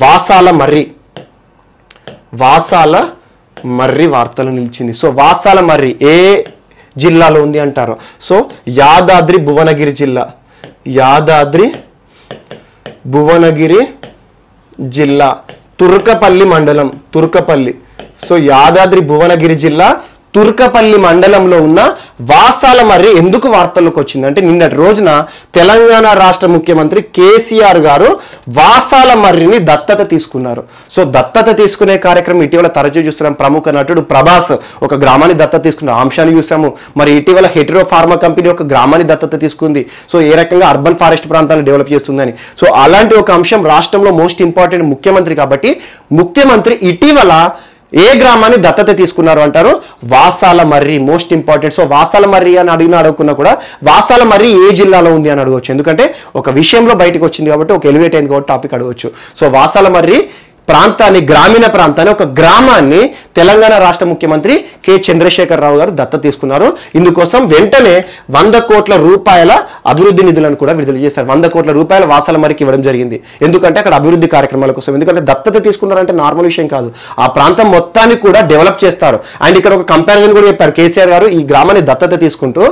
వాసాల మర్రి వాసాల మర్రి వార్తలు నిలిచింది. సో వాసాల మర్రి ఏ జిల్లాలో ఉంది అంటారు. సో యాదాద్రి భువనగిరి జిల్లా, యాదాద్రి భువనగిరి జిల్లా, తుర్కపల్లి మండలం, తుర్కపల్లి. సో యాదాద్రి భువనగిరి జిల్లా తుర్కపల్లి మండలంలో ఉన్న వాసాల మర్రి ఎందుకు వార్తల్లోకి వచ్చింది అంటే, నిన్నటి రోజున తెలంగాణ రాష్ట్ర ముఖ్యమంత్రి కేసీఆర్ గారు వాసాల మర్రిని దత్తత తీసుకున్నారు. సో దత్తత తీసుకునే కార్యక్రమం ఇటీవల తరచూ చూస్తున్నాం. ప్రముఖ నటుడు ప్రభాస్ ఒక గ్రామాన్ని దత్తత తీసుకున్న అంశాన్ని చూసాము. మరి ఇటీవల హెటరో ఫార్మా కంపెనీ ఒక గ్రామాన్ని దత్తత తీసుకుంది. సో ఏ రకంగా అర్బన్ ఫారెస్ట్ ప్రాంతాలను డెవలప్ చేస్తుందని. సో అలాంటి ఒక అంశం రాష్ట్రంలో మోస్ట్ ఇంపార్టెంట్ ముఖ్యమంత్రి కాబట్టి, ముఖ్యమంత్రి ఇటీవల ఏ గ్రామాన్ని దత్తత తీసుకున్నారు అంటారు, Vasala Marri. Most important. So Vasala Marri అని అడుగుకున్నా కూడా వాసాల మర్రి ఏ జిల్లాలో ఉంది అని అడగవచ్చు. ఎందుకంటే ఒక విషయంలో బయటకు వచ్చింది కాబట్టి, ఒక ఎలివేట్ అయింది కాబట్టి టాపిక్ అడగవచ్చు. సో వాసాల మర్రి ప్రాంతాన్ని, గ్రామీణ ప్రాంతాన్ని, ఒక గ్రామాన్ని తెలంగాణ రాష్ట్ర ముఖ్యమంత్రి కె చంద్రశేఖర్ రావు గారు దత్తత తీసుకున్నారు. ఇందుకోసం వెంటనే 100 కోట్ల రూపాయల అభివృద్ధి నిధులను కూడా విడుదల చేశారు. 100 కోట్ల రూపాయల వాసాల మరికి ఇవ్వడం జరిగింది. ఎందుకంటే అక్కడ అభివృద్ధి కార్యక్రమాల కోసం. ఎందుకంటే దత్తత తీసుకున్నారంటే నార్మల్ విషయం కాదు, ఆ ప్రాంతం మొత్తాన్ని కూడా డెవలప్ చేస్తారు. అండ్ ఇక్కడ ఒక కంపారిజన్ కూడా చెప్పారు కేసీఆర్ గారు. ఈ గ్రామాన్ని దత్తత తీసుకుంటూ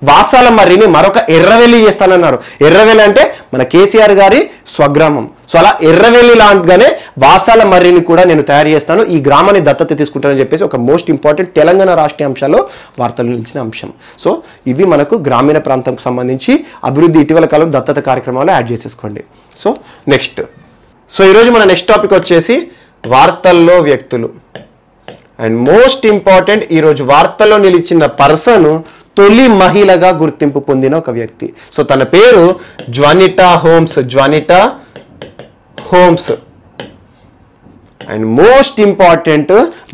వాసాల మర్రిని మరొక ఎర్రవెల్లి చేస్తానన్నారు. ఎర్రవెల్లి అంటే మన కేసీఆర్ గారి స్వగ్రామం. సో అలా ఎర్రవెల్లి లాంటిగానే వాసాల మర్రిని కూడా నేను తయారు చేస్తాను, ఈ గ్రామాన్ని దత్తత తీసుకుంటానని చెప్పేసి ఒక మోస్ట్ ఇంపార్టెంట్ తెలంగాణ రాష్ట్రీయ అంశాల్లో వార్తలు నిలిచిన అంశం. సో ఇవి మనకు గ్రామీణ ప్రాంతంకు సంబంధించి అభివృద్ధి ఇటీవల కాలం దత్తత కార్యక్రమాలు యాడ్ చేసేసుకోండి. సో నెక్స్ట్, సో ఈరోజు మన నెక్స్ట్ టాపిక్ వచ్చేసి వార్తల్లో వ్యక్తులు. అండ్ మోస్ట్ ఇంపార్టెంట్, ఈరోజు వార్తల్లో నిలిచిన పర్సన్ తొలి మహిళగా గుర్తింపు పొందిన ఒక వ్యక్తి. సో తన పేరు Juanita Holmes. Juanita Holmes. And most important,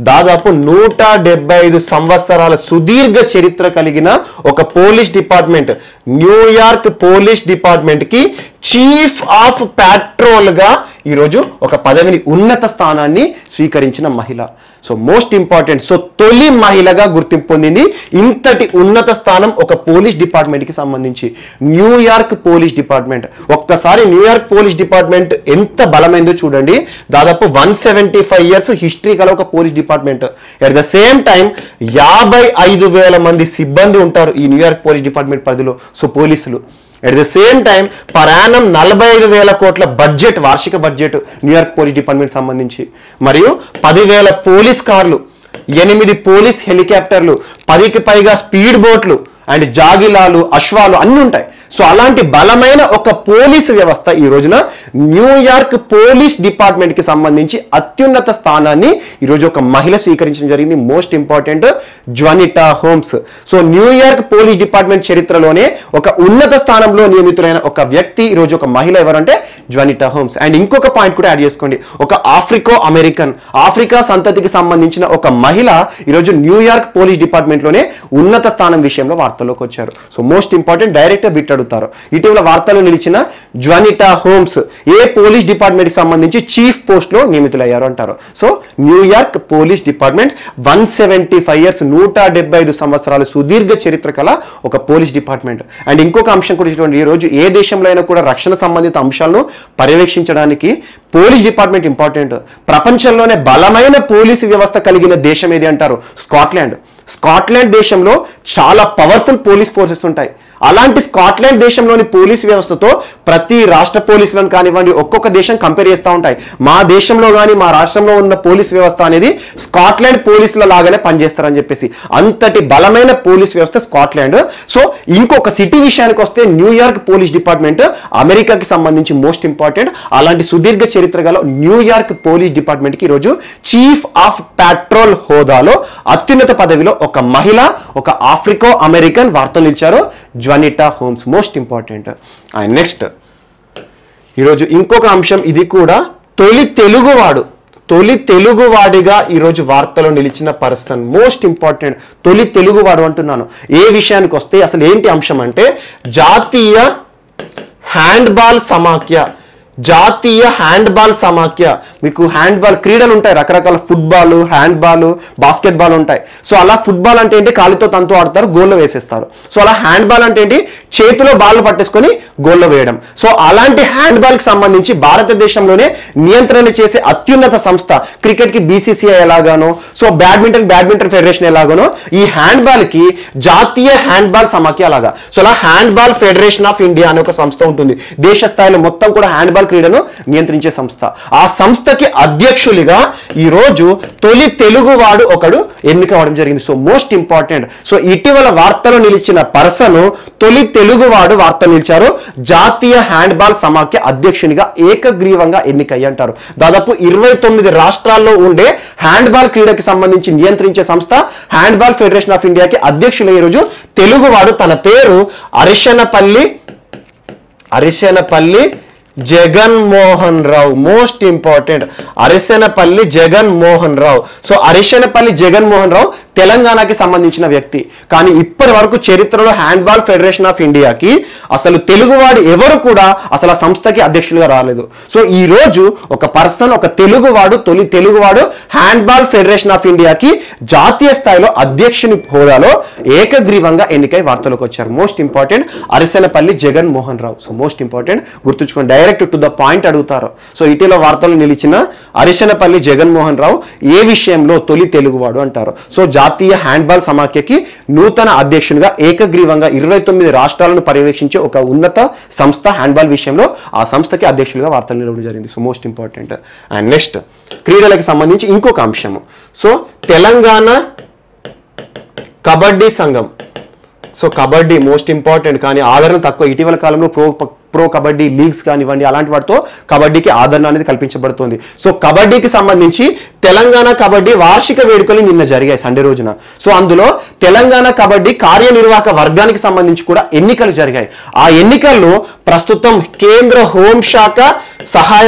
దాదాపు 175 సంవత్సరాల సుదీర్ఘ చరిత్ర కలిగిన ఒక police department, New York police department కి చీఫ్ ఆఫ్ పెట్రోల్ గా ఈరోజు ఒక పదవిని, ఉన్నత స్థానాన్ని స్వీకరించిన మహిళ. So most important. సో తొలి మహిళగా గుర్తింపు పొందింది. ఇంతటి ఉన్నత స్థానం ఒక పోలీస్ డిపార్ట్మెంట్ కి సంబంధించి, న్యూయార్క్ పోలీస్ డిపార్ట్మెంట్. ఒక్కసారి న్యూయార్క్ పోలీస్ డిపార్ట్మెంట్ ఎంత బలమైందో చూడండి. దాదాపు 175 years హిస్టరీ గల ఒక police department. At the same time 55,000 మంది సిబ్బంది ఉంటారు ఈ న్యూయార్క్ పోలీస్ డిపార్ట్మెంట్ పరిధిలో. సో పోలీసులు at the same time per annum 45,000 కోట్ల బడ్జెట్, వార్షిక బడ్జెట్ న్యూయార్క్ పోలీస్ డిపార్ట్మెంట్ సంబంధించి. మరియు 10,000 పోలీస్ కార్లు, 8 పోలీస్ హెలికాప్టర్లు, 10కి పైగా స్పీడ్ బోట్లు అండ్ జాగిలాలు, అశ్వాలు అన్ని ఉంటాయి. సో అలాంటి బలమైన ఒక పోలీసు వ్యవస్థ ఈ రోజున న్యూయార్క్ పోలీస్ డిపార్ట్మెంట్ కి సంబంధించి అత్యున్నత స్థానాన్ని ఈరోజు ఒక మహిళ స్వీకరించడం జరిగింది. Most important, Juanita Holmes. So New York police department చరిత్రలోనే ఒక ఉన్నత స్థానంలో నియమితులైన ఒక వ్యక్తి ఈరోజు ఒక మహిళ ఎవరంటే జ్వానిటా హోమ్స్. అండ్ ఇంకొక పాయింట్ కూడా యాడ్ చేసుకోండి, ఒక ఆఫ్రికో అమెరికన్, ఆఫ్రికా సంతతికి సంబంధించిన ఒక మహిళ ఈరోజు న్యూయార్క్ పోలీస్ డిపార్ట్మెంట్ లోనే ఉన్నత స్థానం విషయంలో వార్తల్లోకి వచ్చారు. So most important, direct bit అడుగుతారు. ఇటీవల వార్తల్లో నిలిచిన జ్వానిటా హోమ్స్ ఏ పోలీస్ డిపార్ట్మెంట్ కి సంబంధించి చీఫ్ పోస్ట్ లో నియమితులయ్యారు అంటారు. So New York police department 175 years, 175 సంవత్సరాల సుదీర్ఘ చరిత్ర కల ఒక పోలీస్ డిపార్ట్మెంట్. అండ్ ఇంకొక అంశం కూడా చూడండి, ఈ రోజు ఏ దేశంలో అయినా కూడా రక్షణ సంబంధిత అంశాలను పర్యవేక్షించడానికి పోలీస్ డిపార్ట్మెంట్ ఇంపార్టెంట్. ప్రపంచంలోనే బలమైన పోలీసు వ్యవస్థ కలిగిన దేశం ఏది అంటారు, స్కాట్లాండ్. స్కాట్లాండ్ దేశంలో చాలా పవర్ఫుల్ పోలీస్ ఫోర్సెస్ ఉంటాయి. అలాంటి స్కాట్లాండ్ దేశంలోని పోలీస్ వ్యవస్థతో ప్రతి రాష్ట్ర పోలీసులను కానివ్వండి ఒక్కొక్క దేశం కంపేర్ చేస్తూ ఉంటాయి. మా దేశంలో కానీ మా రాష్ట్రంలో ఉన్న పోలీస్ వ్యవస్థ అనేది స్కాట్లాండ్ పోలీసుల లాగానే పనిచేస్తారని చెప్పేసి, అంతటి బలమైన పోలీస్ వ్యవస్థ స్కాట్లాండ్. సో ఇంకొక సిటీ విషయానికి వస్తే న్యూయార్క్ పోలీస్ డిపార్ట్మెంట్ అమెరికాకి సంబంధించి మోస్ట్ ఇంపార్టెంట్. అలాంటి సుదీర్ఘ చరిత్ర గల న్యూయార్క్ పోలీస్ డిపార్ట్మెంట్ కి ఈరోజు చీఫ్ ఆఫ్ పెట్రోల్ హోదాలో అత్యున్నత పదవిలో ఒక మహిళ, ఒక ఆఫ్రికో అమెరికన్ వార్తలు ఇచ్చారు, Juanita Holmes. Most important. And next ఈరోజు ఇంకొక అంశం, ఇది కూడా తొలి తెలుగువాడు, తొలి తెలుగువాడిగా ఈరోజు వార్తలో నిలిచిన పర్సన్. మోస్ట్ ఇంపార్టెంట్, తొలి తెలుగువాడు అంటున్నాను. ఏ విషయానికి వస్తే, అసలు ఏంటి అంశం అంటే, జాతీయ హ్యాండ్బాల్ సమాఖ్య, జాతీయ హ్యాండ్బాల్ సమాఖ్య. మీకు హ్యాండ్బాల్ క్రీడలు ఉంటాయి, రకరకాల ఫుట్బాల్, హ్యాండ్బాల్, బాస్కెట్బాల్ ఉంటాయి. సో అలా ఫుట్బాల్ అంటే ఏంటి, కాలితో తంతు ఆడతారు, గోల్లో వేసేస్తారు. సో అలా హ్యాండ్బాల్ అంటే ఏంటి, చేతిలో బాల్ పట్టేసుకొని గోల్లో వేయడం. సో అలాంటి హ్యాండ్బాల్ కి సంబంధించి భారతదేశంలోనే నియంత్రణ చేసే అత్యున్నత సంస్థ, క్రికెట్ కి బీసీసీఐ ఎలాగానో, సో బ్యాడ్మింటన్ ఫెడరేషన్ ఎలాగానో, ఈ హ్యాండ్బాల్ కి జాతీయ హ్యాండ్బాల్ సమాఖ్య అలాగా. సో అలా హ్యాండ్బాల్ ఫెడరేషన్ ఆఫ్ ఇండియా అనే ఒక సంస్థ ఉంటుంది. దేశ స్థాయిలో మొత్తం కూడా హ్యాండ్బాల్ క్రీడను నియంత్రించే సంస్థ. ఆ సంస్థకి అధ్యక్షులుగా ఈ రోజు తొలి తెలుగువాడు ఒకడు ఎన్నిక అవడం జరిగింది. So most important. సో ఇటీవల వార్తలో నిలిచిన పర్సన్ తొలి తెలుగువాడు వార్త నిలిచారు. జాతీయ హ్యాండ్బాల్ సమాఖ్య అధ్యక్షునిగా ఏకగ్రీవంగా ఎన్నికయ్యంటారు. దాదాపు 29 రాష్ట్రాల్లో ఉండే హ్యాండ్బాల్ క్రీడకి సంబంధించి నియంత్రించే సంస్థ హ్యాండ్బాల్ ఫెడరేషన్ ఆఫ్ ఇండియాకి అధ్యక్షులు ఈ రోజు తెలుగువాడు. తన పేరు అరిశనపల్లి Jaganmohan Rao. Most important, అరిశనపల్లి Jaganmohan Rao. So అరిశనపల్లి Jaganmohan Rao తెలంగాణకి సంబంధించిన వ్యక్తి. కానీ ఇప్పటి వరకు చరిత్రలో హ్యాండ్బాల్ ఫెడరేషన్ ఆఫ్ ఇండియాకి అసలు తెలుగువాడు ఎవరు కూడా అసలు ఆ సంస్థకి అధ్యక్షులుగా రాలేదు. సో ఈ రోజు ఒక పర్సన్, ఒక తెలుగువాడు, తొలి తెలుగువాడు హ్యాండ్బాల్ ఫెడరేషన్ ఆఫ్ ఇండియాకి జాతీయ స్థాయిలో అధ్యక్షుని హోదాలో ఏకగ్రీవంగా ఎన్నికై వార్తలకు వచ్చారు. Most important, అరిశనపల్లి Jaganmohan Rao. So most important, గుర్తుంచుకోండి, డైరెక్ట్ టు ద పాయింట్ అడుగుతారు. సో ఇటీవల వార్తలు నిలిచిన అరిశనపల్లి జగన్మోహన్ రావు ఏ విషయంలో తొలి తెలుగువాడు అంటారు. సో జాతీయ హ్యాండ్బాల్ సమాఖ్యకి నూతన అధ్యక్షునిగా ఏకగ్రీవంగా 29 రాష్ట్రాలను పర్యవేక్షించే ఒక ఉన్నత సంస్థ హ్యాండ్బాల్ విషయంలో ఆ సంస్థకి అధ్యక్షులుగా వార్తలు నిలవడం జరిగింది. So most important. And next క్రీడలకు సంబంధించి ఇంకొక అంశము. సో తెలంగాణ కబడ్డీ సంఘం. సో కబడ్డీ మోస్ట్ ఇంపార్టెంట్, కానీ ఆదరణ తక్కువ. ఇటీవల కాలంలో ప్రో కబడ్డీ లీగ్స్ కానివ్వండి, అలాంటి వాటితో కబడ్డీకి ఆదరణ అనేది కల్పించబడుతుంది. సో కబడ్డీకి సంబంధించి తెలంగాణ కబడ్డీ వార్షిక వేడుకలు నిన్న జరిగాయి, సండే రోజున. సో అందులో తెలంగాణ కబడ్డీ కార్యనిర్వాహక వర్గానికి సంబంధించి కూడా ఎన్నికలు జరిగాయి. ఆ ఎన్నికల్లో ప్రస్తుతం కేంద్ర హోంశాఖ సహాయ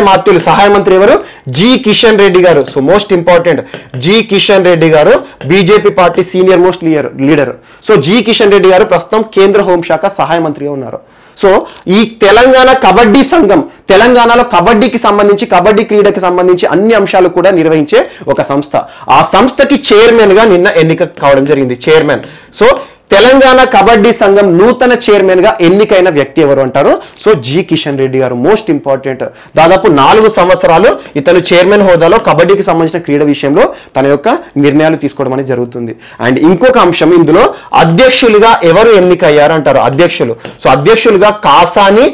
మంత్రి ఎవరు, జి కిషన్ రెడ్డి గారు. So most important, G Kishan Reddy గారు BJP party senior most leader. So G Kishan Reddy గారు ప్రస్తుతం కేంద్ర హోంశాఖ సహాయ మంత్రిగా ఉన్నారు. సో ఈ తెలంగాణ కబడ్డీ సంఘం తెలంగాణలో కబడ్డీకి సంబంధించి, కబడ్డీ క్రీడకి సంబంధించి అన్ని అంశాలు కూడా నిర్వహించే ఒక సంస్థ. ఆ సంస్థకి చైర్మన్ గా నిన్న ఎన్నిక కావడం జరిగింది. చైర్మన్. సో తెలంగాణ కబడ్డీ సంఘం నూతన చైర్మన్ గా ఎన్నికైన వ్యక్తి ఎవరు అంటారు. సో జి కిషన్ రెడ్డి గారు. మోస్ట్ ఇంపార్టెంట్, దాదాపు 4 సంవత్సరాలు ఇతను చైర్మన్ హోదాలో కబడ్డీకి సంబంధించిన క్రీడ విషయంలో తన యొక్క నిర్ణయాలు తీసుకోవడం అనేది జరుగుతుంది. అండ్ ఇంకొక అంశం, ఇందులో అధ్యక్షులుగా ఎవరు ఎన్నికయ్యారు అంటారు. అధ్యక్షులు. సో అధ్యక్షులుగా కాసాని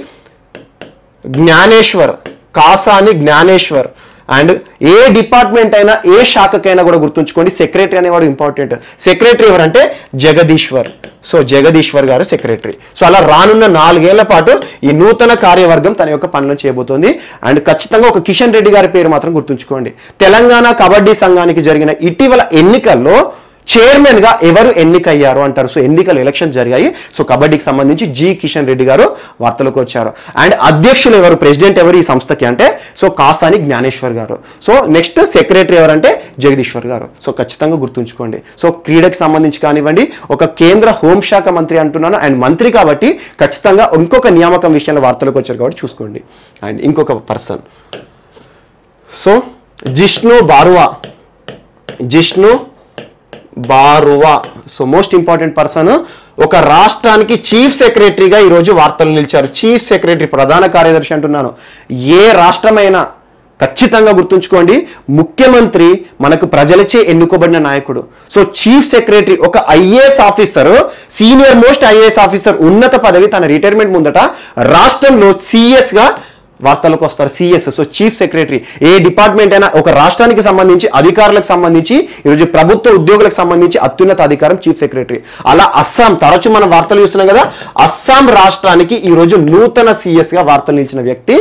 జ్ఞానేశ్వర్. అండ్ ఏ డిపార్ట్మెంట్ అయినా, ఏ శాఖకైనా కూడా గుర్తుంచుకోండి, సెక్రటరీ అనేవాడు ఇంపార్టెంట్. సెక్రటరీ ఎవరంటే జగదీశ్వర్. సో జగదీశ్వర్ గారు సెక్రటరీ. సో అలా రానున్న 4 ఏళ్ల పాటు ఈ నూతన కార్యవర్గం తన యొక్క పనులను చేయబోతోంది. అండ్ ఖచ్చితంగా ఒక కిషన్ రెడ్డి గారి పేరు మాత్రం గుర్తుంచుకోండి. తెలంగాణ కబడ్డీ సంఘానికి జరిగిన ఇటీవల ఎన్నికల్లో చైర్మన్ గా ఎవరు ఎన్నికయ్యారు అంటారు. సో ఎలక్షన్ జరిగాయి. సో కబడ్డీకి సంబంధించి జి కిషన్ రెడ్డి గారు వార్తలకు వచ్చారు. అండ్ అధ్యక్షులు ఎవరు, ప్రెసిడెంట్ ఎవరు ఈ సంస్థకి అంటే సో కాసాని జ్ఞానేశ్వర్ గారు. సో నెక్స్ట్ సెక్రటరీ ఎవరంటే జగదీశ్వర్ గారు. సో ఖచ్చితంగా గుర్తుంచుకోండి. సో క్రీడకి సంబంధించి కానివ్వండి, ఒక కేంద్ర హోంశాఖ మంత్రి అంటున్నాను, అండ్ మంత్రి కాబట్టి ఖచ్చితంగా ఇంకొక నియామకం విషయంలో వార్తలకు వచ్చారు కాబట్టి చూసుకోండి. అండ్ ఇంకొక person, so Jishnu Barua. So most important person, ఒక రాష్ట్రానికి చీఫ్ సెక్రటరీగా ఈరోజు వార్తలు నిలిచారు. చీఫ్ సెక్రటరీ, ప్రధాన కార్యదర్శి అంటున్నాను. ఏ రాష్ట్రమైనా ఖచ్చితంగా గుర్తుంచుకోండి, ముఖ్యమంత్రి మనకు ప్రజలచే ఎన్నుకోబడిన నాయకుడు. సో చీఫ్ సెక్రటరీ ఒక IAS officer, senior most IAS officer, ఉన్నత పదవి, తన రిటైర్మెంట్ ముందట రాష్ట్రంలో సిఎస్ గా వార్తలకు వస్తారు. సిఎస్. సో చీఫ్ సెక్రటరీ ఏ డిపార్ట్మెంట్ అయినా, ఒక రాష్ట్రానికి సంబంధించి అధికారులకు సంబంధించి, ఈరోజు ప్రభుత్వ ఉద్యోగులకు సంబంధించి అత్యున్నత అధికారం చీఫ్ సెక్రటరీ. అలా అస్సాం, తరచు మనం వార్తలు చూస్తున్నాం కదా, అస్సాం రాష్ట్రానికి ఈరోజు నూతన సిఎస్ గా వార్తలు నిలిచిన వ్యక్తి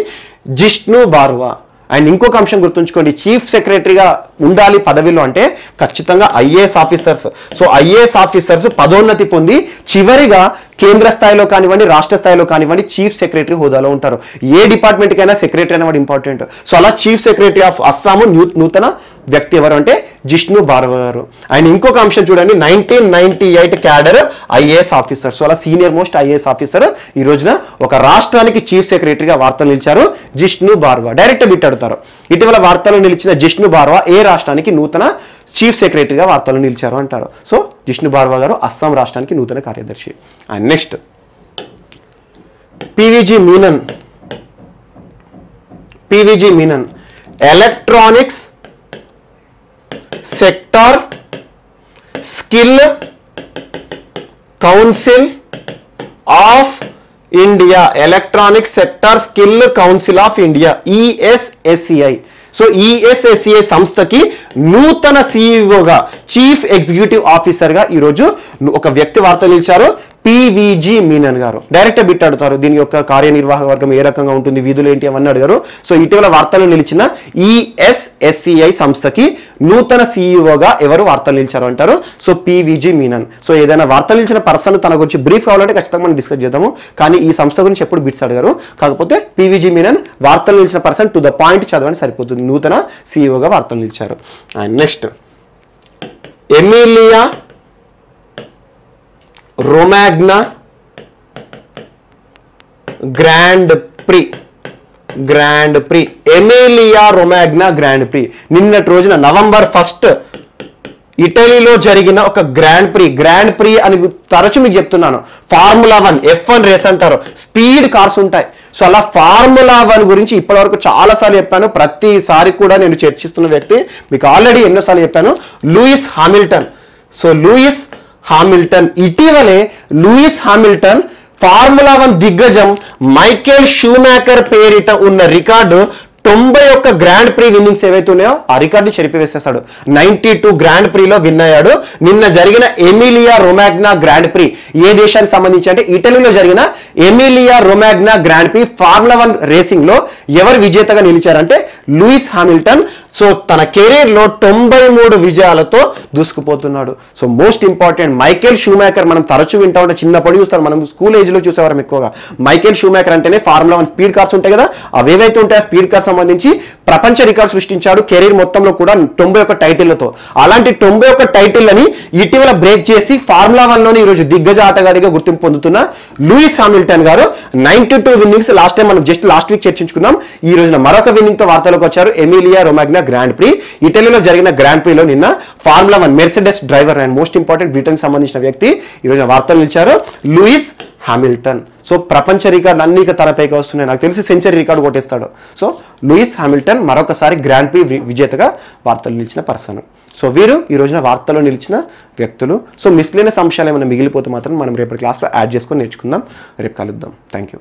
జిష్ణు బారువా. అండ్ ఇంకొక అంశం గుర్తుంచుకోండి, చీఫ్ సెక్రటరీగా ఉండాలి పదవిలో అంటే ఖచ్చితంగా IAS officers. So IAS officers పదోన్నతి పొంది చివరిగా కేంద్ర స్థాయిలో కానివ్వండి, రాష్ట్ర స్థాయిలో కానివ్వండి చీఫ్ సెక్రటరీ హోదాలో ఉంటారు. ఏ డిపార్ట్మెంట్ కైనా సెక్రటరీ అనేవాడు ఇంపార్టెంట్. సో అలా చీఫ్ సెక్రటరీ ఆఫ్ అస్సాము నూతన వ్యక్తి ఎవరు అంటే జిష్ణు బార్వా గారు. అండ్ ఇంకొక అంశం చూడండి, 1998 క్యాడర్ ఐఏఎస్ ఆఫీసర్. సో అలా సీనియర్ మోస్ట్ ఐఏఎస్ ఆఫీసర్ ఈ రోజున ఒక రాష్ట్రానికి చీఫ్ సెక్రటరీగా వార్తలు నిలిచారు జిష్ణు బార్వా. డైరెక్ట్ బిట్ అడుగుతారు, ఇటీవల వార్తలు నిలిచిన జిష్ణు బార్వా ఏ రాష్ట్రానికి నూతన చీఫ్ సెక్రటరీగా వార్తలు నిలిచారు అంటారు. సో జిష్ణు బార్వా గారు అస్సాం రాష్ట్రానికి నూతన కార్యదర్శి. And next P V G Menon electronics sector skill council of India, electronic sector skill council of India ESSCI. So ESSCI సంస్థకి నూతన సిఇఓగా చీఫ్ ఎగ్జిక్యూటివ్ ఆఫీసర్గా ఈరోజు ఒక వ్యక్తి వార్తలు నిలిచారు, పివిజి మీనన్ గారు. డైరెక్ట్ బిట్ అడుగుతారు, దీని యొక్క కార్యనిర్వాహక వర్గం ఏ రకంగా ఉంటుంది, విధులు ఏంటి అవన్నీ అడిగారు. సో ఇటీవల వార్తలు నిలిచిన ESSCI సంస్థకి నూతన సిఇఓగా ఎవరు వార్తలు నిలిచారు అంటారు. So PVG Menon. సో ఏదైనా వార్తలు నిలిచిన పర్సన్ తన గురించి బ్రీఫ్ కావాలంటే ఖచ్చితంగా మనం డిస్కస్ చేద్దాము, కానీ ఈ సంస్థ గురించి ఎప్పుడు బిట్స్ అడిగారు. కాకపోతే పివిజి మీనన్ వార్తలు నిలిచిన పర్సన్ టు ద పాయింట్ చదవని సరిపోతుంది, నూతన సిఇఓగా వార్తలు నిలిచారు. And next Emilia Romagna grand prix Emilia Romagna grand prix నిన్నటి రోజున నవంబర్ 1 ఇటలీలో జరిగిన ఒక గ్రాండ్ ప్రీ అని తరచు మీకు చెప్తున్నాను. ఫార్ములా 1 F1 రేస్ అంటారు, స్పీడ్ కార్స్ ఉంటాయి. సో అలా ఫార్ములా 1 గురించి ఇప్పటివరకు చాలాసార్లు చెప్పాను, ప్రతిసారి కూడా నేను చర్చిస్తున్న వ్యక్తి మీకు ఆల్రెడీ ఎన్నోసార్లు చెప్పాను, Louis Hamilton. So Lewis Hamilton ఇటీవలే ఫార్ములా 1 దిగ్గజం మైకేల్ షూమాకర్ పేరిట ఉన్న రికార్డు 91 గ్రాండ్ ప్రీ విన్నింగ్స్ ఏవైతే ఉన్నాయో ఆ రికార్డు చెరిపివేసేస్తాడు. 92 గ్రాండ్ ప్రీలో విన్ అయ్యాడు. నిన్న జరిగిన ఎమిలియా రోమాగ్నా గ్రాండ్ ప్రీ ఏ దేశానికి సంబంధించి అంటే ఇటలీలో జరిగిన Emilia Romagna grand prix formula 1 racing లో ఎవరు విజేతగా నిలిచారంటే లూయిస్ హామిల్టన్. సో తన కెరీర్ లో 93 విజయాలతో దూసుకుపోతున్నాడు. So most important Michael Schumacher మనం తరచూ వింటా ఉంటే, చిన్నప్పుడు చూస్తాం, మనం స్కూల్ ఏజ్ లో చూసేవారం ఎక్కువగా. మైకేల్ షూమాకర్ అంటేనే ఫార్ములా 1 స్పీడ్ కార్స్ ఉంటాయి కదా, అవేవైతే ఉంటాయో స్పీడ్ కార్స్ సంబంధించి ప్రపంచ రికార్డ్ సృష్టించాడు కెరీర్ మొత్తంలో కూడా 91 టైటిళ్లతో. అలాంటి 91 టైటిళ్లని ఇటీవల బ్రేక్ చేసి ఫార్ములా 1 లోని ఈరోజు దిగ్గజ ఆటగాడిగా గుర్తింపు పొందుతున్న లూయిస్ హామిల్టన్ గారు 92 విన్నింగ్స్ లాస్ట్ టైం మనం జస్ట్ లాస్ట్ వీక్ చర్చించుకున్నాం. ఈ రోజున మరొక విన్నింగ్ తో వార్తలోకి వచ్చారు, ఎమిలియా రోమాగ్నా గ్రాండ్ ప్రీ. ఇటలీలో జరిగిన గ్రాండ్ ప్రీలో నిన్న formula 1 Mercedes driver and most important Britain సంబంధించిన వ్యక్తి ఈ రోజున వార్తలు నిలిచారు, లూయిస్ హామిల్టన్. సో ప్రపంచ రికార్డు అన్ని తనపైకి వస్తున్నాయి, నాకు తెలిసి సెంచరీ రికార్డు కొట్టేస్తాడు. సో లూయిస్ హామిల్టన్ మరొకసారి గ్రాండ్ ప్రీ విజేతగా వార్తలు నిలిచిన పర్సన్. సో వీరు ఈ రోజున వార్తల్లో నిలిచిన వ్యక్తులు. సో మిస్లేనియస్ అంశాలు ఏమైనా మిగిలిపోతే మాత్రం మనం రేపటి క్లాస్లో యాడ్ చేసుకొని నేర్చుకుందాం. రేపు కలుద్దాం. Thank you.